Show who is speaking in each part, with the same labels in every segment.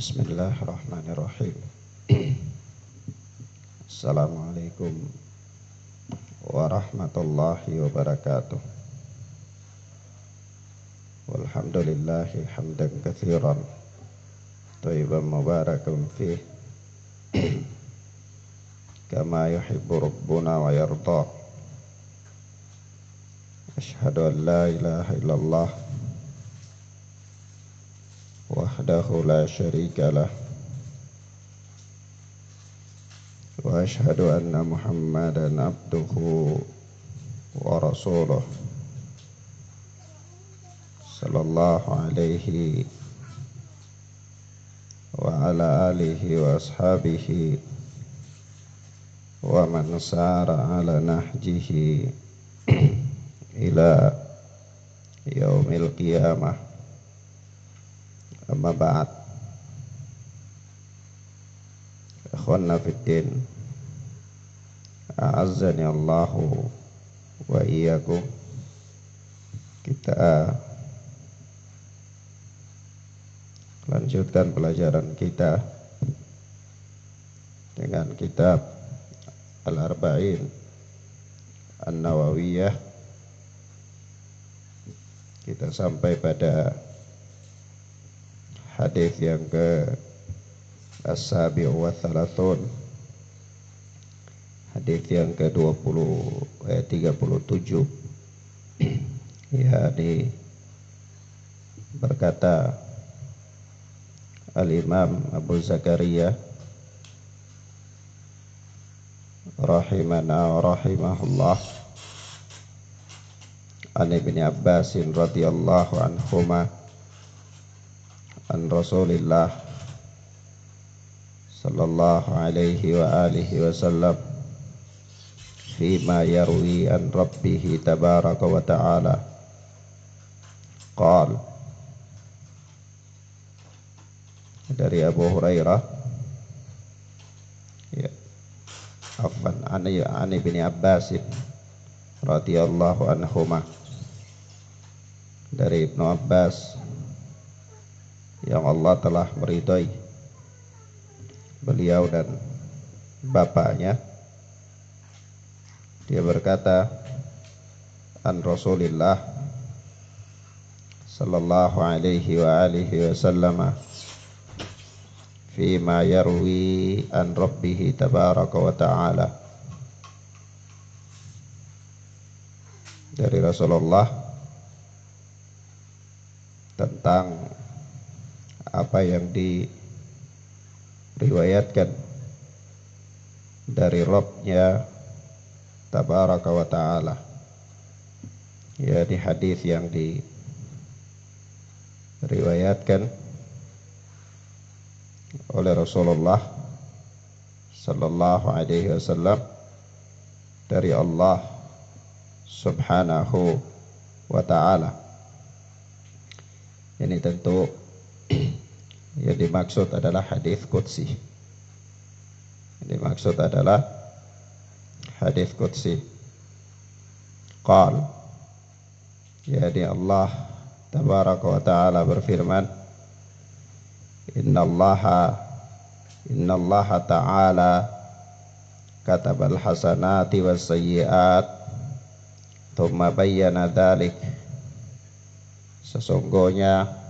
Speaker 1: Bismillahirrahmanirrahim. Assalamualaikum warahmatullahi wabarakatuh. Walhamdulillahi hamdan katsiran thayyiban mubarakan fih kama yuhibbu rabbuna wa yarda. Asyhadu an la ilaha illallah wahdahu la syarika lah wa asyhadu anna Muhammadan abduhu wa rasuluh sallallahu alaihi wa ala alihi wa ashabihi wa man sara ala nahjihi ila yaumil qiyamah. Amma ba'd. Ikhwanna fiddin, a'azzani Allahu wa iyyakum. Kita lanjutkan pelajaran kita dengan kitab Al-Arba'in An-Nawawiyah. Kita sampai pada hadis yang ke as-sabi'u wa thalathun, hadis yang ke 37, yakni berkata Al-Imam Abu Zakaria rahimana wa rahimahullah an Ibni Abbasin radhiyallahu anhuma an Rasulillah sallallahu alaihi wa alihi wasallam fima yarwi an rabbih tabaraka wa ta'ala qala. Dari Abu Hurairah, ya, afwan, an Ibni Abbas radhiyallahu anhuma, dari Ibnu Abbas yang Allah telah meridhai beliau dan bapaknya, dia berkata, an Rasulillah sallallahu alaihi wa alihi wasallam fima yarwi an rabbih tabaraka wa ta'ala. Dari Rasulullah tentang apa yang diriwayatkan dari Rabb-nya tabaraka wa ta'ala, ya, di hadis yang diriwayatkan oleh Rasulullah sallallahu alaihi wasallam dari Allah subhanahu wa ta'ala. Ini tentu yang dimaksud adalah hadis qudsi. Yang dimaksud adalah hadis qudsi. Qal, yakni Allah tabaraka wa ta'ala berfirman, Innallaha ta'ala katabal hasanati was sayyiat thumma bayyana dzalik. Sesungguhnya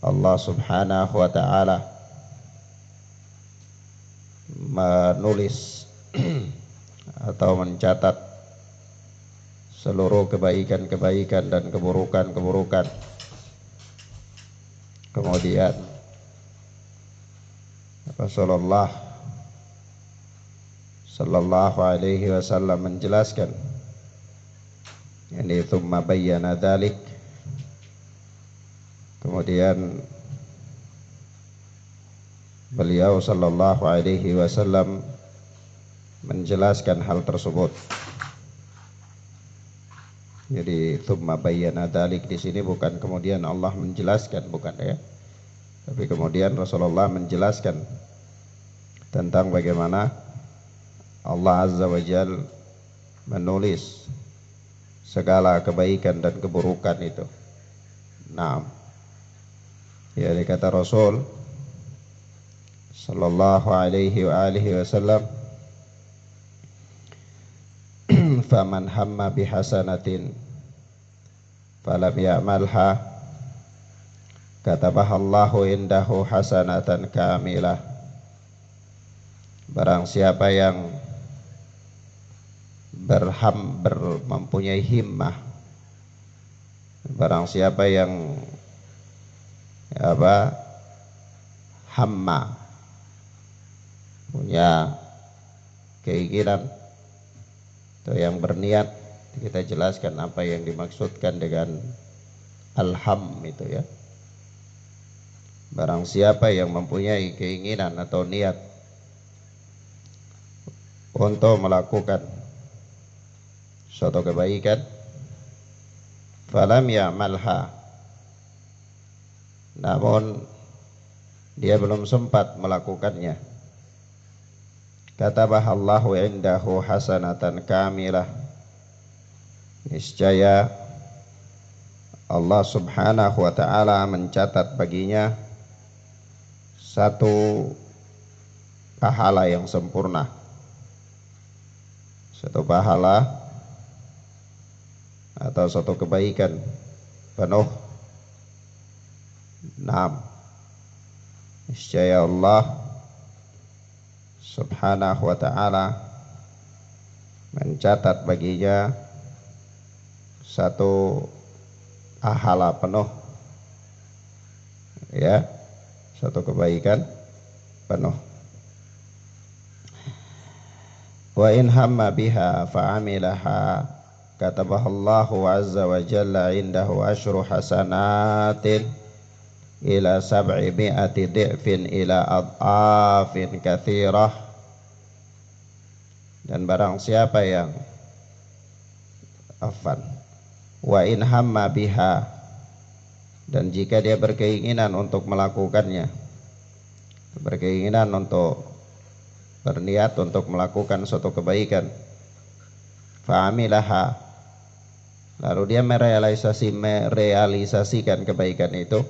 Speaker 1: Allah subhanahu wa ta'ala menulis atau mencatat seluruh kebaikan-kebaikan dan keburukan-keburukan. Kemudian Rasulullah sallallahu alaihi wasallam menjelaskan, yani thumma bayyana dzalik. Kemudian beliau sallallahu alaihi wasallam menjelaskan hal tersebut. Jadi thumma bayyana dzalik di sini bukan kemudian Allah menjelaskan, bukan, ya. Tapi kemudian Rasulullah menjelaskan tentang bagaimana Allah Azza wa Jalla menulis segala kebaikan dan keburukan itu. Nah, ya, kata Rasul sallallahu alaihi wa alihi wasallam, faman hamma bihasanatin falam ya'malha katabahallahu indahu hasanatan kamilah. Barang siapa yang mempunyai himmah, barang siapa yang hamma, punya keinginan atau yang berniat, kita jelaskan apa yang dimaksudkan dengan alham itu ya. Barang siapa yang mempunyai keinginan atau niat untuk melakukan suatu kebaikan, falam ya'malha, namun dia belum sempat melakukannya, katabahallahu indahu hasanatan kamilah, niscaya Allah subhanahu wa ta'ala mencatat baginya satu pahala yang sempurna, satu pahala atau satu kebaikan penuh. Naam, niscaya Allah subhanahu wa ta'ala mencatat baginya satu pahala penuh, ya, satu kebaikan penuh. Wa in hamma biha fa'amilaha katabahallahu azza wa jalla indahu asyru hasanatin ila sab'i mi'ati di'fin ila ad'afin kathirah. Dan barang siapa yang wa in hamma biha, dan jika dia berkeinginan untuk melakukannya, berkeinginan untuk berniat untuk melakukan suatu kebaikan, fa'amilaha, lalu dia merealisasikan kebaikan itu,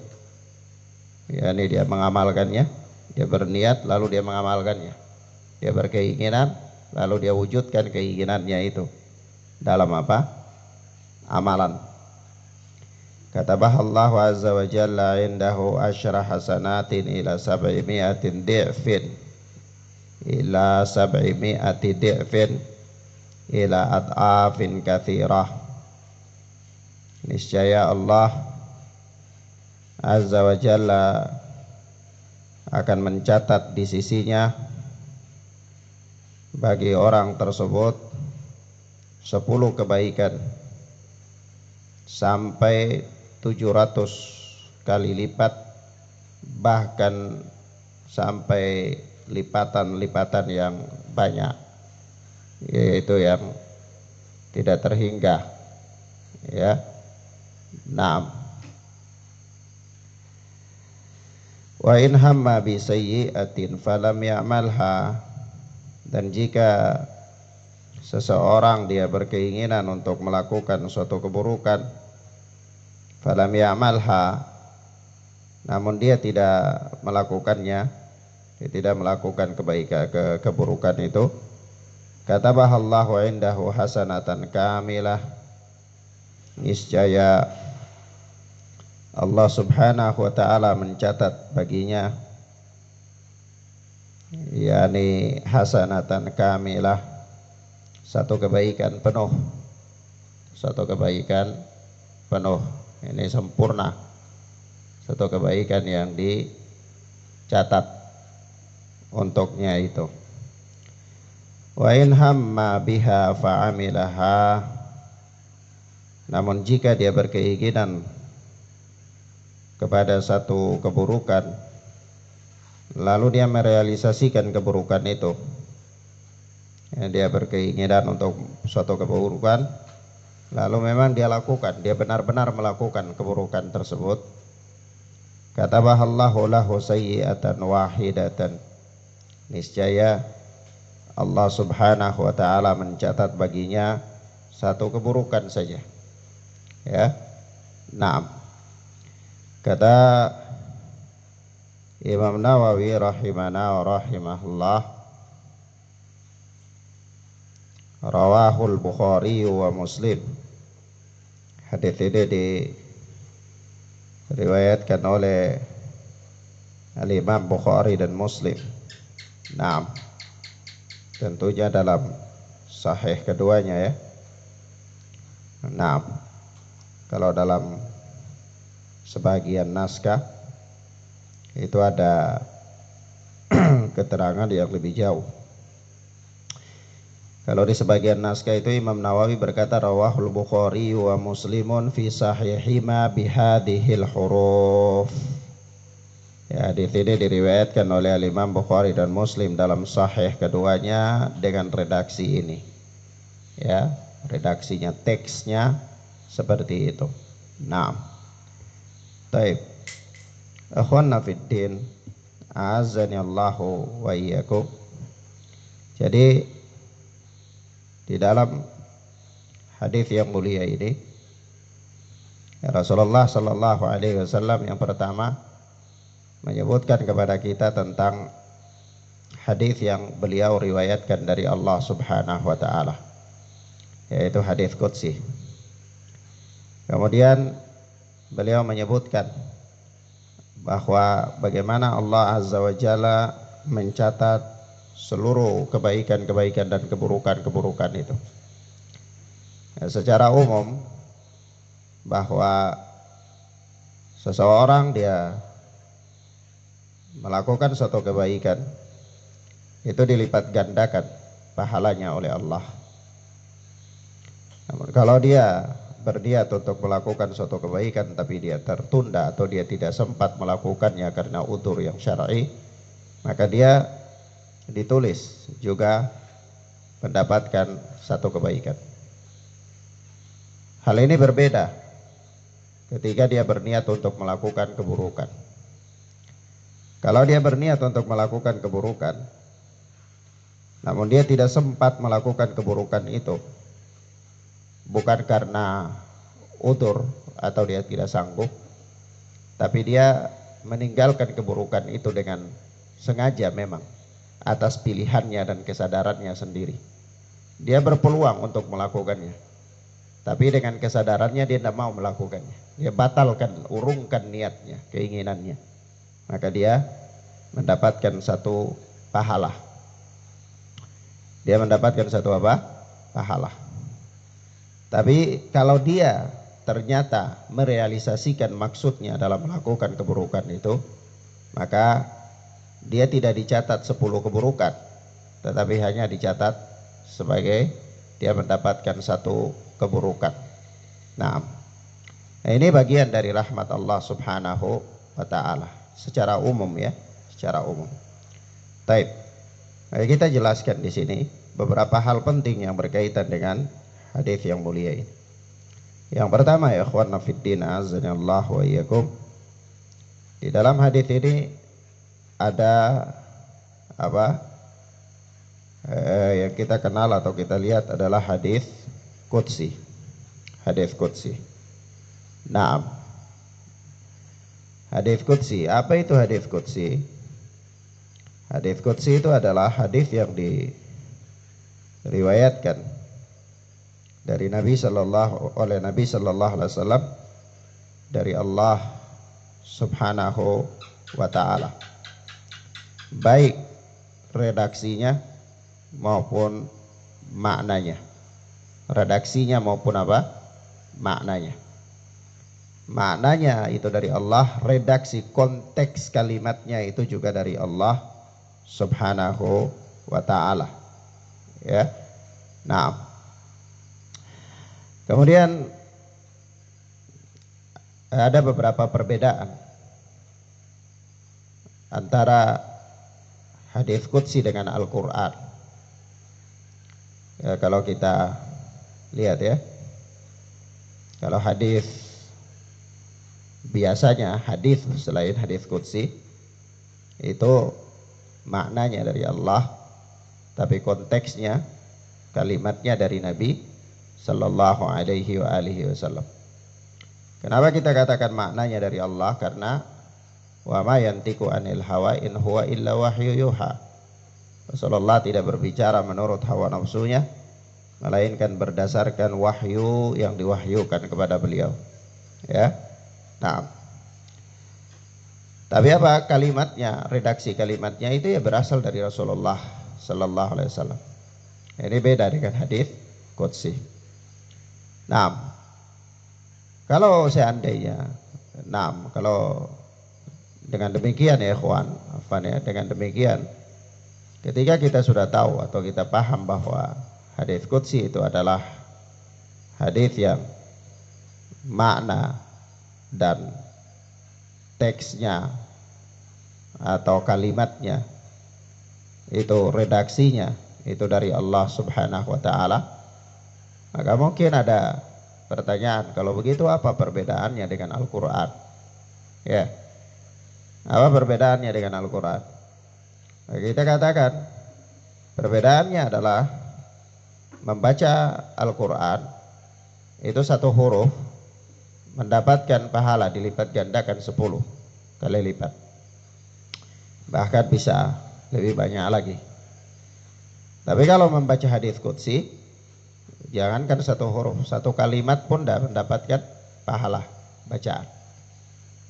Speaker 1: yakni dia mengamalkannya, dia berniat lalu dia mengamalkannya, dia berkeinginan lalu dia wujudkan keinginannya itu dalam apa? Amalan. Katabahallahu azza wa jalla indahu asyra hasanatin ila sab'i mi'atin di'fin ila sab'i mi'ati di'fin ila ad'afin kathirah. Niscaya Allah azza wa jalla akan mencatat di sisinya bagi orang tersebut 10 kebaikan sampai 700 kali lipat, bahkan sampai lipatan-lipatan yang banyak, yaitu yang tidak terhingga, ya. Naam. Wa in hamma bi sayyi'atin falam ya'malha, dan jika seseorang dia berkeinginan untuk melakukan suatu keburukan, falam ya'malha, namun dia tidak melakukannya, dia tidak melakukan kebaikan keburukan itu, katabahallahu indahu hasanatan kamilah, niscaya Allah subhanahu wa ta'ala mencatat baginya, yakni hasanatan kamilah, satu kebaikan penuh, satu kebaikan penuh, ini sempurna, satu kebaikan yang dicatat untuknya itu. Wa in hamma biha fa'amilaha, namun jika dia berkeinginan kepada satu keburukan lalu dia merealisasikan keburukan itu, ya, dia berkeinginan untuk suatu keburukan lalu memang dia lakukan, dia benar-benar melakukan keburukan tersebut, katabahallahu lahu sayyi'atan wahidatan, niscaya Allah subhanahu wa ta'ala mencatat baginya satu keburukan saja, ya. Naam. Kata Imam Nawawi rahimana wa rahimahullah rawahul Bukhari wa Muslim. Hadis ini diriwayatkan oleh Al-Imam Bukhari dan Muslim. Nah, tentunya dalam sahih keduanya ya. Nah, kalau dalam sebagian naskah itu ada keterangan yang lebih jauh. Kalau di sebagian naskah itu Imam Nawawi berkata rawahul Bukhari wa Muslimun fi sahihima bihadhil huruf. Ya, di sini diriwayatkan oleh Imam Bukhari dan Muslim dalam sahih keduanya dengan redaksi ini. Ya, redaksinya, teksnya seperti itu. Nah, baik. Akhwana fiddin, azani Allahu wa iyyakum. Jadi di dalam hadis yang mulia ini Rasulullah sallallahu alaihi wasallam yang pertama menyebutkan kepada kita tentang hadis yang beliau riwayatkan dari Allah Subhanahu wa taala, yaitu hadis qudsi. Kemudian beliau menyebutkan bahwa bagaimana Allah Azza wa Jalla mencatat seluruh kebaikan-kebaikan dan keburukan-keburukan itu. Ya, secara umum bahwa seseorang dia melakukan suatu kebaikan itu dilipat gandakan pahalanya oleh Allah. Namun kalau dia berniat untuk melakukan suatu kebaikan tapi dia tertunda atau dia tidak sempat melakukannya karena udzur yang syar'i, maka dia ditulis juga mendapatkan satu kebaikan. Hal ini berbeda ketika dia berniat untuk melakukan keburukan. Kalau dia berniat untuk melakukan keburukan namun dia tidak sempat melakukan keburukan itu, bukan karena udzur atau dia tidak sanggup, tapi dia meninggalkan keburukan itu dengan sengaja memang atas pilihannya dan kesadarannya sendiri. Dia berpeluang untuk melakukannya, tapi dengan kesadarannya dia tidak mau melakukannya. Dia batalkan, urungkan niatnya, keinginannya. Maka dia mendapatkan satu pahala. Dia mendapatkan satu apa? Pahala. Tapi kalau dia ternyata merealisasikan maksudnya dalam melakukan keburukan itu, maka dia tidak dicatat 10 keburukan, tetapi hanya dicatat sebagai dia mendapatkan satu keburukan. Nah, ini bagian dari rahmat Allah Subhanahu wa taala secara umum ya, secara umum. Baik. Mari kita jelaskan di sini beberapa hal penting yang berkaitan dengan hadis yang mulia ini. Yang pertama ya ikhwana fiddin azanillahu wa iyyakum. Di dalam hadis ini ada apa? Yang kita kenal atau kita lihat adalah hadis qudsi. Hadis qudsi. Naam. Hadis qudsi, apa itu hadis qudsi? Hadis qudsi itu adalah hadis yang diriwayatkan dari Nabi sallallahu alaihi wasallam dari Allah Subhanahu wa taala. Baik redaksinya maupun maknanya. Redaksinya maupun apa? Maknanya. Maknanya itu dari Allah, redaksi konteks kalimatnya itu juga dari Allah Subhanahu wa taala. Ya. Nah. Kemudian ada beberapa perbedaan antara hadis qudsi dengan Al-Qur'an. Ya, kalau kita lihat ya. Kalau hadis biasanya hadis selain hadis qudsi itu maknanya dari Allah, tapi konteksnya kalimatnya dari Nabi sallallahu alaihi wa alihi wasallam. Kenapa kita katakan maknanya dari Allah? Karena Wa ma yantiqu anil hawa in huwa illa wahyu yuha. Rasulullah tidak berbicara menurut hawa nafsunya, melainkan berdasarkan wahyu yang diwahyukan kepada beliau. Ya. Nah, tapi apa kalimatnya, redaksi kalimatnya itu ya berasal dari Rasulullah sallallahu alaihi wasallam. Ini beda dengan hadis qudsi. Nah, kalau seandainya, kalau dengan demikian ya ikhwan, dengan demikian ketika kita sudah tahu atau kita paham bahwa hadis qudsi itu adalah hadis yang makna dan teksnya atau kalimatnya itu redaksinya itu dari Allah Subhanahu wa taala, maka mungkin ada pertanyaan, kalau begitu apa perbedaannya dengan Al-Qur'an? Ya. Apa perbedaannya dengan Al-Qur'an? Kita katakan perbedaannya adalah membaca Al-Qur'an itu satu huruf mendapatkan pahala dilipat gandakan 10 kali lipat. Bahkan bisa lebih banyak lagi. Tapi kalau membaca hadis qudsi, jangankan satu huruf, satu kalimat pun tidak mendapatkan pahala bacaan.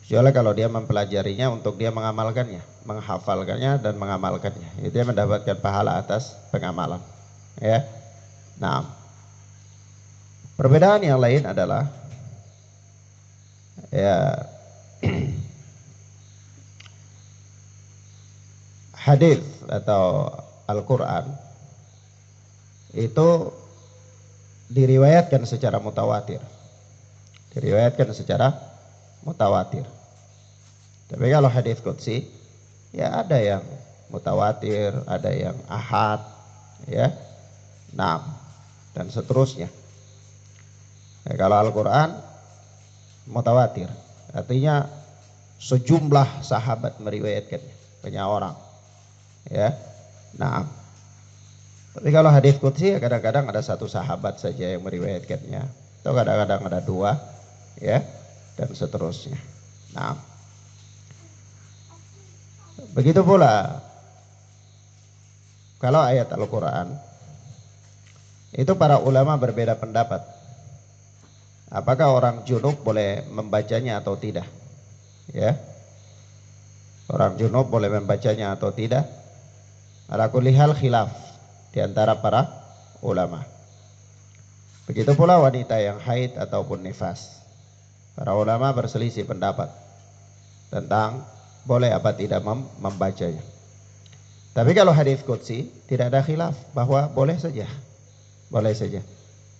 Speaker 1: Kecuali kalau dia mempelajarinya untuk dia mengamalkannya, menghafalkannya dan mengamalkannya. Itu dia mendapatkan pahala atas pengamalan. Ya. Nah, perbedaan yang lain adalah ya hadis atau Al-Qur'an itu diriwayatkan secara mutawatir. Tapi kalau hadis qudsi ya ada yang mutawatir, ada yang ahad, ya. Nah, dan seterusnya. Ya, kalau Al-Qur'an mutawatir, artinya sejumlah sahabat meriwayatkannya, banyak orang. Ya. Nah, tapi kalau hadis qudsi ya kadang-kadang ada satu sahabat saja yang meriwayatkannya, atau kadang-kadang ada dua, ya, dan seterusnya. Nah, begitu pula kalau ayat Al-Qur'an itu para ulama berbeda pendapat. Apakah orang junub boleh membacanya atau tidak? Ya. Orang junub boleh membacanya atau tidak? Ala kulli hal khilaf di antara para ulama. Begitu pula wanita yang haid ataupun nifas. Para ulama berselisih pendapat tentang boleh apa tidak membacanya. Tapi kalau hadis qudsi tidak ada khilaf bahwa boleh saja. Boleh saja.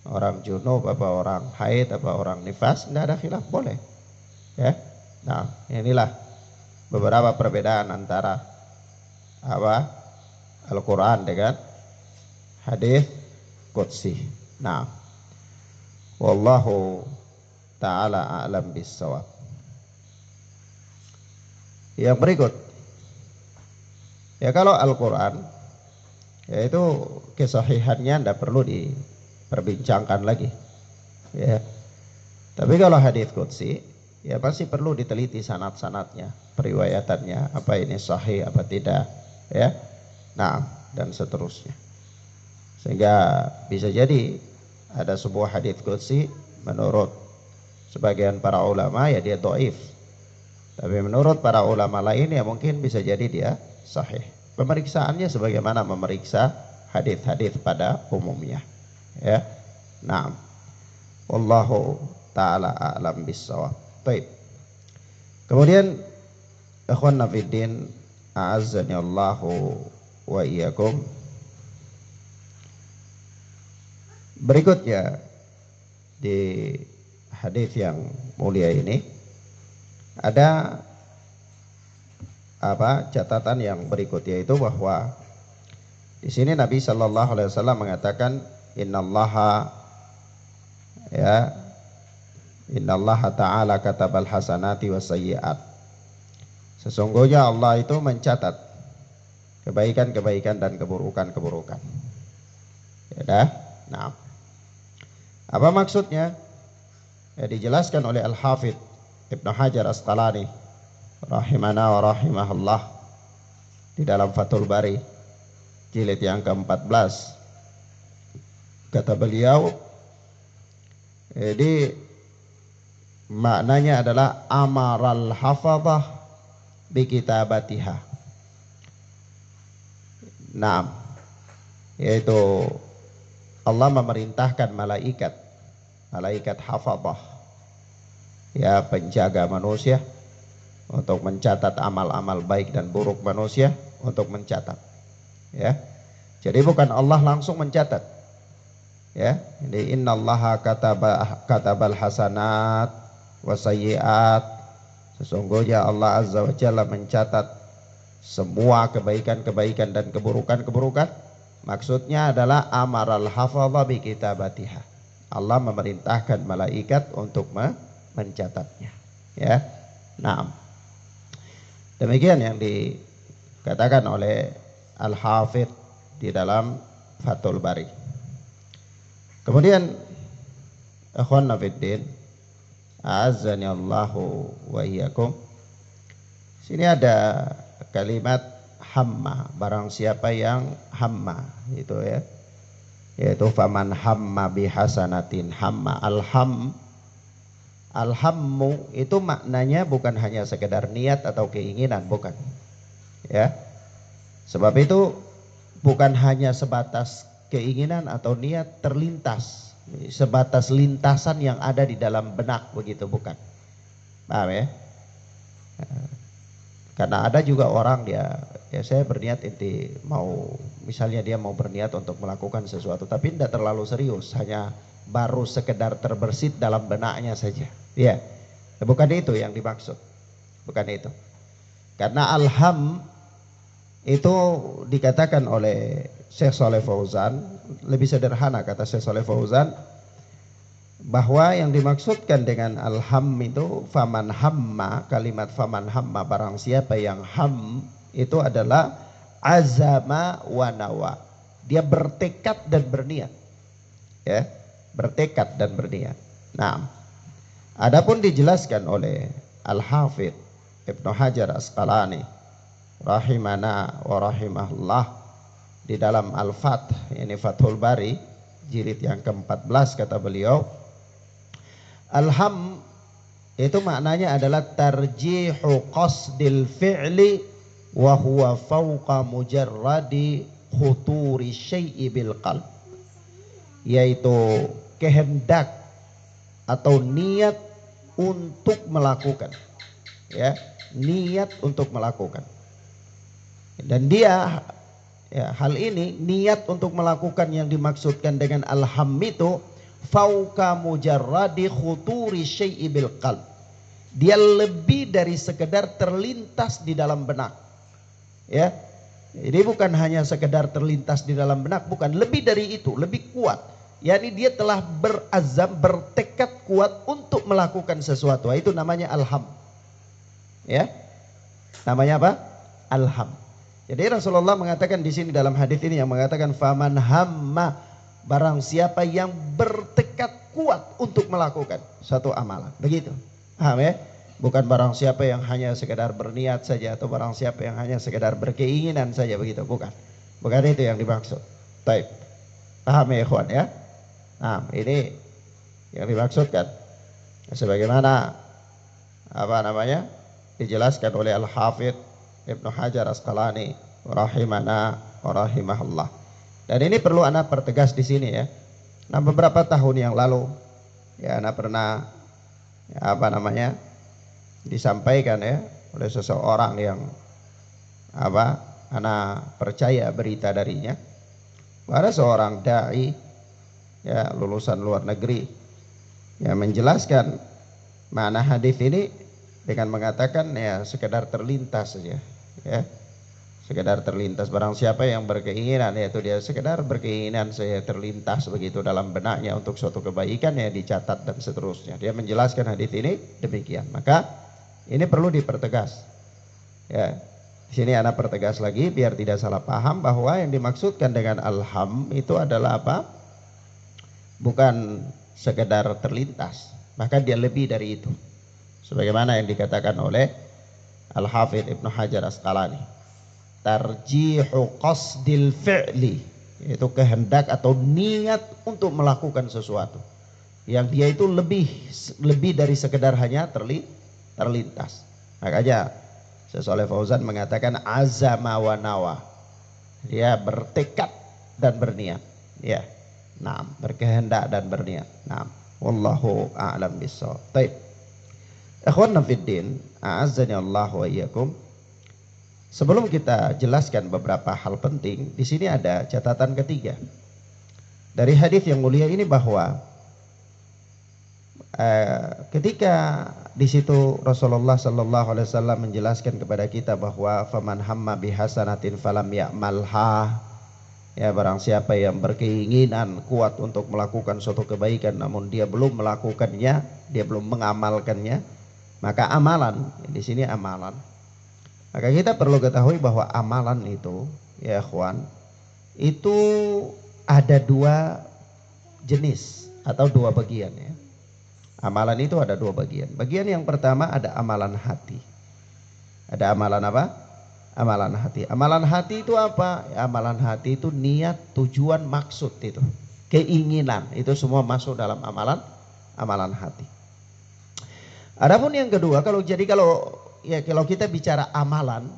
Speaker 1: Orang junub apa orang haid apa orang nifas tidak ada khilaf, boleh. Ya. Nah, inilah beberapa perbedaan antara apa Al-Qur'an dengan hadis qudsi. Nah, wallahu ta'ala a'lam bis-shawab. Yang berikut, ya kalau Al-Qur'an, yaitu kesahihannya tidak perlu diperbincangkan lagi, ya. Tapi kalau hadis qudsi, ya pasti perlu diteliti sanad-sanadnya, periwayatannya, apa ini sahih apa tidak, ya. Nah, dan seterusnya. Sehingga bisa jadi ada sebuah hadis qudsi menurut sebagian para ulama ya dia dhaif. Tapi menurut para ulama lain ya mungkin bisa jadi dia sahih. Pemeriksaannya sebagaimana memeriksa hadis-hadis pada umumnya. Ya. Nah, wallahu taala a'lam bis-shawab. Baik. Kemudian ikhwan fillah, a'azzani Allahu wa iyyakum. Berikutnya di hadis yang mulia ini ada catatan yang berikut, yaitu bahwa di sini Nabi Shallallahu Alaihi Wasallam mengatakan innallaha ta'ala katabal hasanati wasayyi'at. Sesungguhnya Allah itu mencatat kebaikan-kebaikan dan keburukan-keburukan. Ya dah. Nah, apa maksudnya? Ya, dijelaskan oleh Al-Hafidz Ibnu Hajar Asqalani rahimana wa rahimahullah di dalam Fathul Bari jilid yang ke-14. Kata beliau, jadi maknanya adalah amaral hafadhah bi kitabatiha. Naam, yaitu Allah memerintahkan malaikat hafadhah, ya penjaga manusia, untuk mencatat amal-amal baik dan buruk manusia, untuk mencatat, ya. Jadi bukan Allah langsung mencatat, ya. Jadi innallaha katabal hasanat wasayyiat, sesungguhnya Allah azza wa jalla mencatat semua kebaikan-kebaikan dan keburukan-keburukan. Maksudnya adalah amaral hafadha bi kitabatiha. Allah memerintahkan malaikat untuk mencatatnya, ya. Naam. Demikian yang dikatakan oleh Al-Hafidh di dalam Fathul Bari. Kemudian ikhwan fiddin, a'azzani Allahu wa iyyakum. Sini ada kalimat hamma, barang siapa yang hamma, itu ya. Yaitu faman hamma bihasanatin hamma. Alhammu itu maknanya bukan hanya sekedar niat atau keinginan, bukan, ya. Sebab itu bukan hanya sebatas keinginan atau niat terlintas, sebatas lintasan yang ada di dalam benak, begitu, bukan. Paham ya? Karena ada juga orang ya saya berniat misalnya dia mau berniat untuk melakukan sesuatu tapi tidak terlalu serius, hanya baru sekedar terbersit dalam benaknya saja. Ya, bukan itu yang dimaksud, bukan itu. Karena alham itu dikatakan oleh Syekh Shalih Fauzan, lebih sederhana kata Syekh Shalih Fauzan, bahwa yang dimaksudkan dengan alham itu faman hamma, kalimat faman hamma, barang siapa yang ham, itu adalah azama wa nawa. Dia bertekad dan berniat, ya, bertekad dan berniat. Nah, adapun dijelaskan oleh Al-Hafidh Ibnu Hajar Asqalani rahimana wa rahimahullah di dalam Al-Fath, ini Fathul Bari jilid yang ke-14, kata beliau, alham itu maknanya adalah tarjihu qasdil fi'li wa huwa fawqa mujarradi khuturi syai'i bil qalb, yaitu kehendak atau niat untuk melakukan, ya, niat untuk melakukan. Dan dia, ya, hal ini niat untuk melakukan yang dimaksudkan dengan alham itu fauqa mujarradi khuturi syai'i bil qalb. Dia lebih dari sekedar terlintas di dalam benak, ya. Jadi bukan hanya sekedar terlintas di dalam benak, bukan, lebih dari itu, lebih kuat. Yani dia telah berazam, bertekad kuat untuk melakukan sesuatu. Itu namanya alham, ya. Namanya apa? Alham. Jadi Rasulullah mengatakan di sini dalam hadis ini yang mengatakan faman hamma, barang siapa yang bertekad kuat untuk melakukan satu amalan. Begitu. Paham ya? Bukan barang siapa yang hanya sekedar berniat saja atau barang siapa yang hanya sekedar berkeinginan saja, begitu, bukan. Bukan itu yang dimaksud. Baik. Paham ya, ikhwan ya? Nah, ini yang dimaksudkan. Sebagaimana dijelaskan oleh Al-Hafidh Ibnu Hajar Asqalani rahimana wa rahimahullah. Dan ini perlu anak pertegas di sini ya. Nah, beberapa tahun yang lalu ya anak pernah disampaikan ya oleh seseorang yang anak percaya berita darinya. Ada seorang dai ya lulusan luar negeri yang menjelaskan makna hadis ini dengan mengatakan ya sekedar terlintas saja, ya. Sekedar terlintas, barang siapa yang berkeinginan, yaitu dia sekedar berkeinginan saya terlintas begitu dalam benaknya untuk suatu kebaikan, ya dicatat dan seterusnya. Dia menjelaskan hadis ini demikian. Maka ini perlu dipertegas. Ya, di sini anak pertegas lagi biar tidak salah paham bahwa yang dimaksudkan dengan alham itu adalah apa? Bukan sekedar terlintas, bahkan dia lebih dari itu. Sebagaimana yang dikatakan oleh Al-Hafidh Ibnu Hajar Asqalani. Tarjihu qasdil fi'li, yaitu kehendak atau niat untuk melakukan sesuatu yang dia itu lebih dari sekedar hanya terlintas. Makanya Syekh Shalih Fauzan mengatakan azama wa nawa, dia bertekad dan berniat, ya. Nah, berkehendak dan berniat. Nah, wallahu a'lam bishawab. Baik. Ikhwanna fiddin, a'azzani Allah wa iyyakum. Sebelum kita jelaskan beberapa hal penting, di sini ada catatan ketiga dari hadis yang mulia ini, bahwa ketika di situ Rasulullah Sallallahu Alaihi Wasallam menjelaskan kepada kita bahwa faman hamma bihasanatin falam ya'malha, ya, barang siapa yang berkeinginan kuat untuk melakukan suatu kebaikan namun dia belum melakukannya, dia belum mengamalkannya, maka amalan, di sini amalan. Maka kita perlu ketahui bahwa amalan itu, ya ikhwan, itu ada dua jenis atau dua bagian, ya. Amalan itu ada dua bagian. Bagian yang pertama ada amalan hati. Ada amalan apa? Amalan hati. Amalan hati itu apa? Ya, amalan hati itu niat, tujuan, maksud itu. Keinginan, itu semua masuk dalam amalan hati. Adapun yang kedua, kalau kita bicara amalan,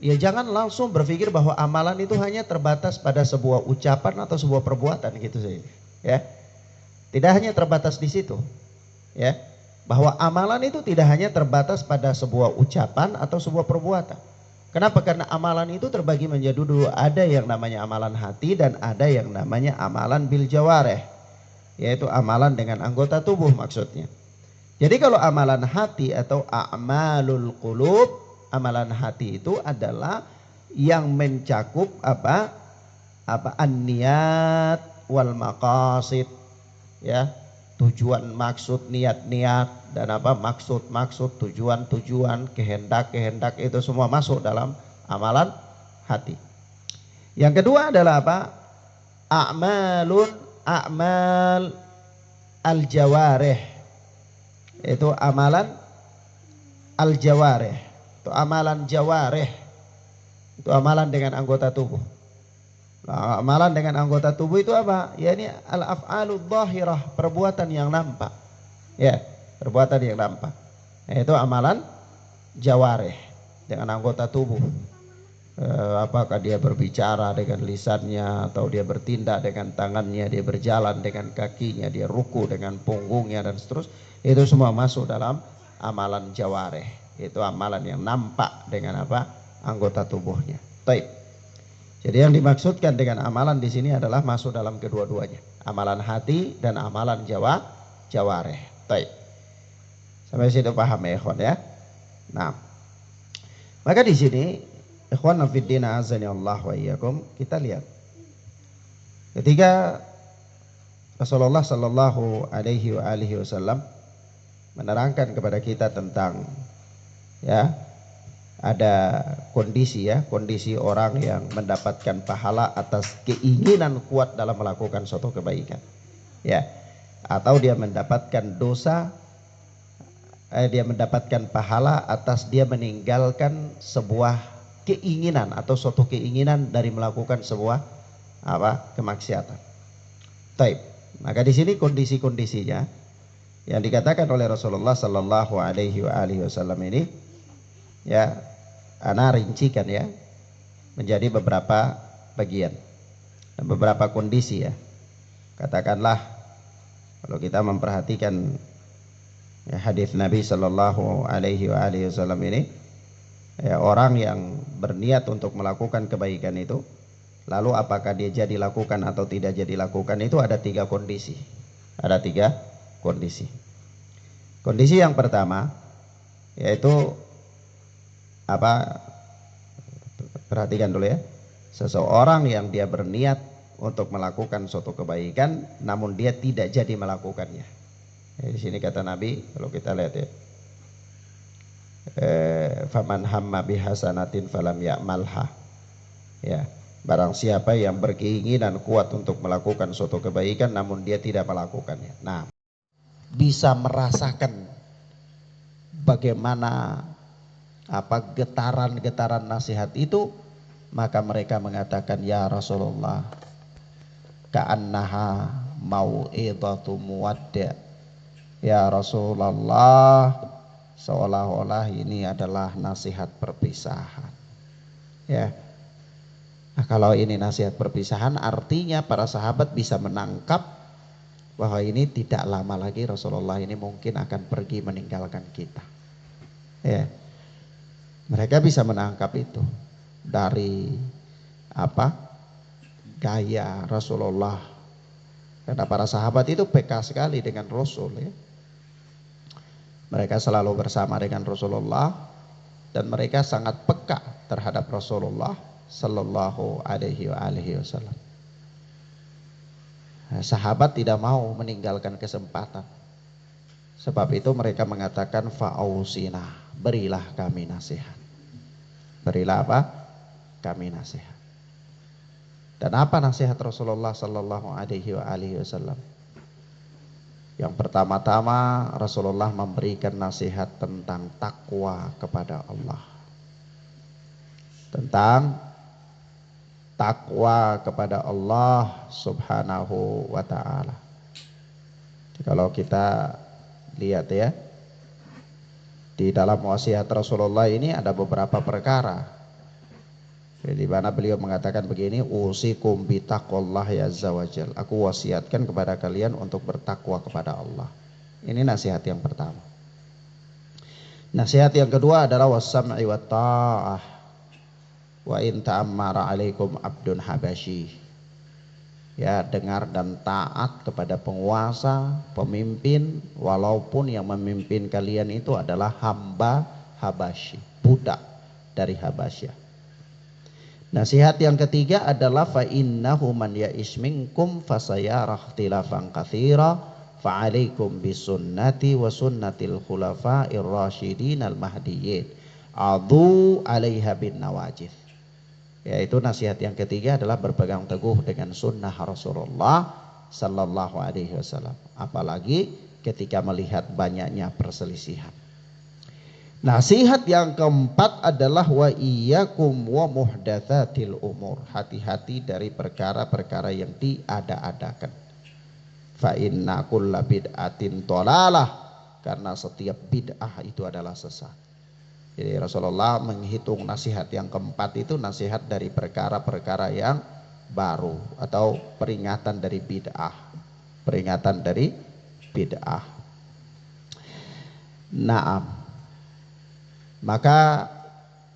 Speaker 1: ya jangan langsung berpikir bahwa amalan itu hanya terbatas pada sebuah ucapan atau sebuah perbuatan gitu saja, ya. Tidak hanya terbatas di situ, ya. Bahwa amalan itu tidak hanya terbatas pada sebuah ucapan atau sebuah perbuatan. Kenapa? Karena amalan itu terbagi menjadi dua, ada yang namanya amalan hati dan ada yang namanya amalan bil jawareh, yaitu amalan dengan anggota tubuh maksudnya. Jadi kalau amalan hati atau a'malul qulub, amalan hati itu adalah yang mencakup apa an-niyat wal maqasid, ya, tujuan, maksud, niat-niat, dan maksud, tujuan, kehendak itu semua masuk dalam amalan hati. Yang kedua adalah apa? A'mal al-jawarih, itu amalan al-jawarih, itu amalan jawarih, itu amalan dengan anggota tubuh. Nah, amalan dengan anggota tubuh itu apa? Ya, ini al-af'alud dhahirah, perbuatan yang nampak. Ya, perbuatan yang nampak. Nah, itu amalan jawarih dengan anggota tubuh. Apakah dia berbicara dengan lisannya, atau dia bertindak dengan tangannya, dia berjalan dengan kakinya, dia ruku dengan punggungnya dan seterusnya. Itu semua masuk dalam amalan jawarih. Itu amalan yang nampak dengan anggota tubuhnya. Baik. Jadi yang dimaksudkan dengan amalan di sini adalah masuk dalam kedua-duanya, amalan hati dan amalan jawarih. Baik. Sampai situ paham ya, ikhwan, ya? Nah, maka di sini ikhwan fiddin azani Allah wa iyyakum, kita lihat ketika Rasulullah Sallallahu Alaihi Wasallam menerangkan kepada kita tentang, ya, ada kondisi orang yang mendapatkan pahala atas keinginan kuat dalam melakukan suatu kebaikan, ya, atau dia mendapatkan dosa, dia mendapatkan pahala atas dia meninggalkan sebuah keinginan atau suatu keinginan dari melakukan sebuah kemaksiatan. Taib. Maka di sini kondisi-kondisinya yang dikatakan oleh Rasulullah Sallallahu Alaihi Wasallam ini, ya, ana rincikan, ya, menjadi beberapa bagian dan beberapa kondisi, ya. Katakanlah kalau kita memperhatikan, ya, hadis Nabi Sallallahu Alaihi Wasallam ini, ya, orang yang berniat untuk melakukan kebaikan itu, lalu apakah dia jadi lakukan atau tidak jadi lakukan, itu ada tiga kondisi. Ada tiga kondisi. Kondisi yang pertama yaitu perhatikan dulu, ya, seseorang yang dia berniat untuk melakukan suatu kebaikan namun dia tidak jadi melakukannya. Di sini kata Nabi, kalau kita lihat, ya, faman hamma bihasanatin falam ya'malha, ya, barang siapa yang berkeinginan kuat untuk melakukan suatu kebaikan namun dia tidak melakukannya. Nah, bisa merasakan bagaimana getaran-getaran nasihat itu, maka mereka mengatakan, ya Rasulullah, ka'annaha mau'idhatu muwadda. Ya Rasulullah, seolah-olah ini adalah nasihat perpisahan. Ya. Nah, kalau ini nasihat perpisahan, artinya para sahabat bisa menangkap bahwa ini tidak lama lagi Rasulullah ini mungkin akan pergi meninggalkan kita. Ya. Mereka bisa menangkap itu dari gaya Rasulullah. Karena para sahabat itu peka sekali dengan Rasul, ya. Mereka selalu bersama dengan Rasulullah dan mereka sangat peka terhadap Rasulullah sallallahu alaihi wasallam. Nah, sahabat tidak mau meninggalkan kesempatan. Sebab itu mereka mengatakan fa'ausina, berilah kami nasihat. Berilah apa? Kami nasihat. Dan apa nasihat Rasulullah sallallahu alaihi wasallam? Yang pertama-tama Rasulullah memberikan nasihat tentang takwa kepada Allah. Tentang takwa kepada Allah subhanahu wa ta'ala. Kalau kita lihat ya, di dalam wasiat Rasulullah ini ada beberapa perkara. Di mana beliau mengatakan begini, usikum bitaqwallahi azza wajal. Aku wasiatkan kepada kalian untuk bertakwa kepada Allah. Ini nasihat yang pertama. Nasihat yang kedua adalah wassam'i wa ta'ah. Wa in ta'ammara alaikum abdun habasyi. Ya, dengar dan taat kepada penguasa, pemimpin, walaupun yang memimpin kalian itu adalah hamba Habasyi, budak dari Habasyah. Nasihat yang ketiga adalah fa innahu man ya'ish minkum fasayara ikhtilafan katsira fa 'alaikum bisunnati wa sunnatil khulafa'ir rasyidin al mahdiyyin adu 'alaiha bin nawajid. Yaitu nasihat yang ketiga adalah berpegang teguh dengan sunnah Rasulullah sallallahu alaihi wasallam, apalagi ketika melihat banyaknya perselisihan. Nasihat yang keempat adalah wa iyyakum wa muhdatsatil umur. Hati-hati dari perkara-perkara yang diada-adakan. Fa inna kulla bid'atin dhalalah, karena setiap bid'ah itu adalah sesat. Jadi Rasulullah menghitung nasihat yang keempat itu nasihat dari perkara-perkara yang baru atau peringatan dari bid'ah. Peringatan dari bid'ah. Naam. Maka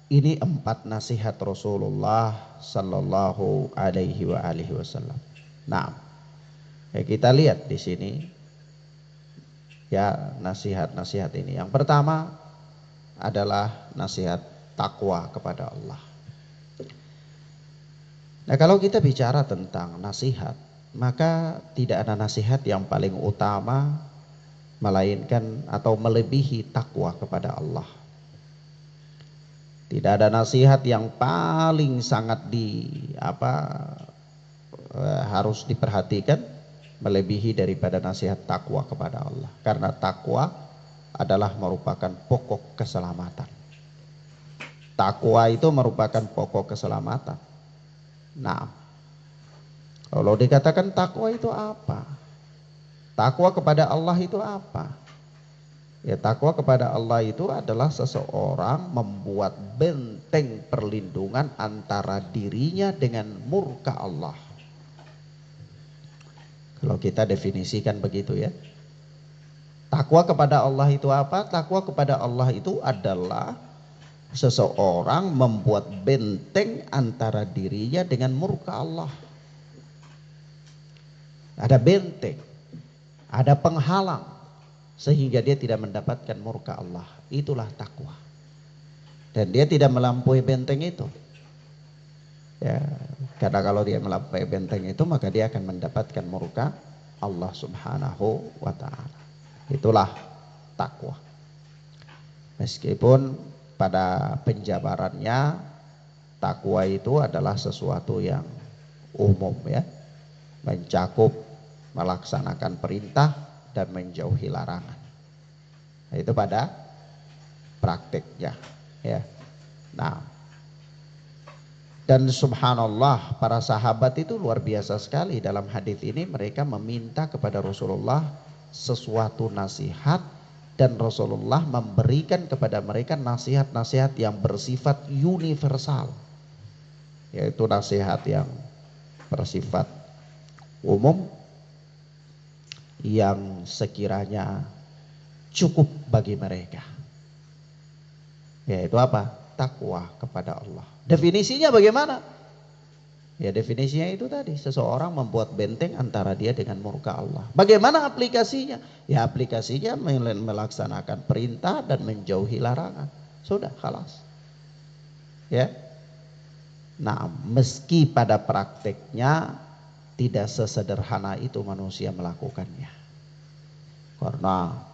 Speaker 1: ini 4 nasihat Rasulullah sallallahu alaihi wasallam. Nah, kita lihat di sini ya nasihat-nasihat ini. Yang pertama adalah nasihat takwa kepada Allah. Nah, kalau kita bicara tentang nasihat, maka tidak ada nasihat yang paling utama melainkan atau melebihi takwa kepada Allah. Tidak ada nasihat yang paling sangat harus diperhatikan melebihi daripada nasihat takwa kepada Allah. Karena takwa adalah merupakan pokok keselamatan. Takwa itu merupakan pokok keselamatan. Nah, kalau dikatakan takwa itu apa? Takwa kepada Allah itu apa? Ya, takwa kepada Allah itu adalah seseorang membuat benteng perlindungan antara dirinya dengan murka Allah. Kalau kita definisikan begitu ya. Takwa kepada Allah itu apa? Takwa kepada Allah itu adalah seseorang membuat benteng antara dirinya dengan murka Allah. Ada benteng, ada penghalang, sehingga dia tidak mendapatkan murka Allah. Itulah takwa. Dan dia tidak melampaui benteng itu. Ya, karena kalau dia melampaui benteng itu, maka dia akan mendapatkan murka Allah subhanahu wa ta'ala. Itulah takwa. Meskipun pada penjabarannya takwa itu adalah sesuatu yang umum ya. Mencakup melaksanakan perintah dan menjauhi larangan. Itu pada prakteknya. Ya. Nah, dan subhanallah para sahabat itu luar biasa sekali dalam hadis ini, mereka meminta kepada Rasulullah sesuatu nasihat dan Rasulullah memberikan kepada mereka nasihat-nasihat yang bersifat universal, yaitu nasihat yang bersifat umum yang sekiranya cukup bagi mereka, yaitu apa? Takwa kepada Allah. Definisinya bagaimana? Ya definisinya itu tadi, seseorang membuat benteng antara dia dengan murka Allah. Bagaimana aplikasinya? Ya aplikasinya melaksanakan perintah dan menjauhi larangan. Sudah, khalas. Ya. Nah, meski pada prakteknya tidak sesederhana itu manusia melakukannya. Karena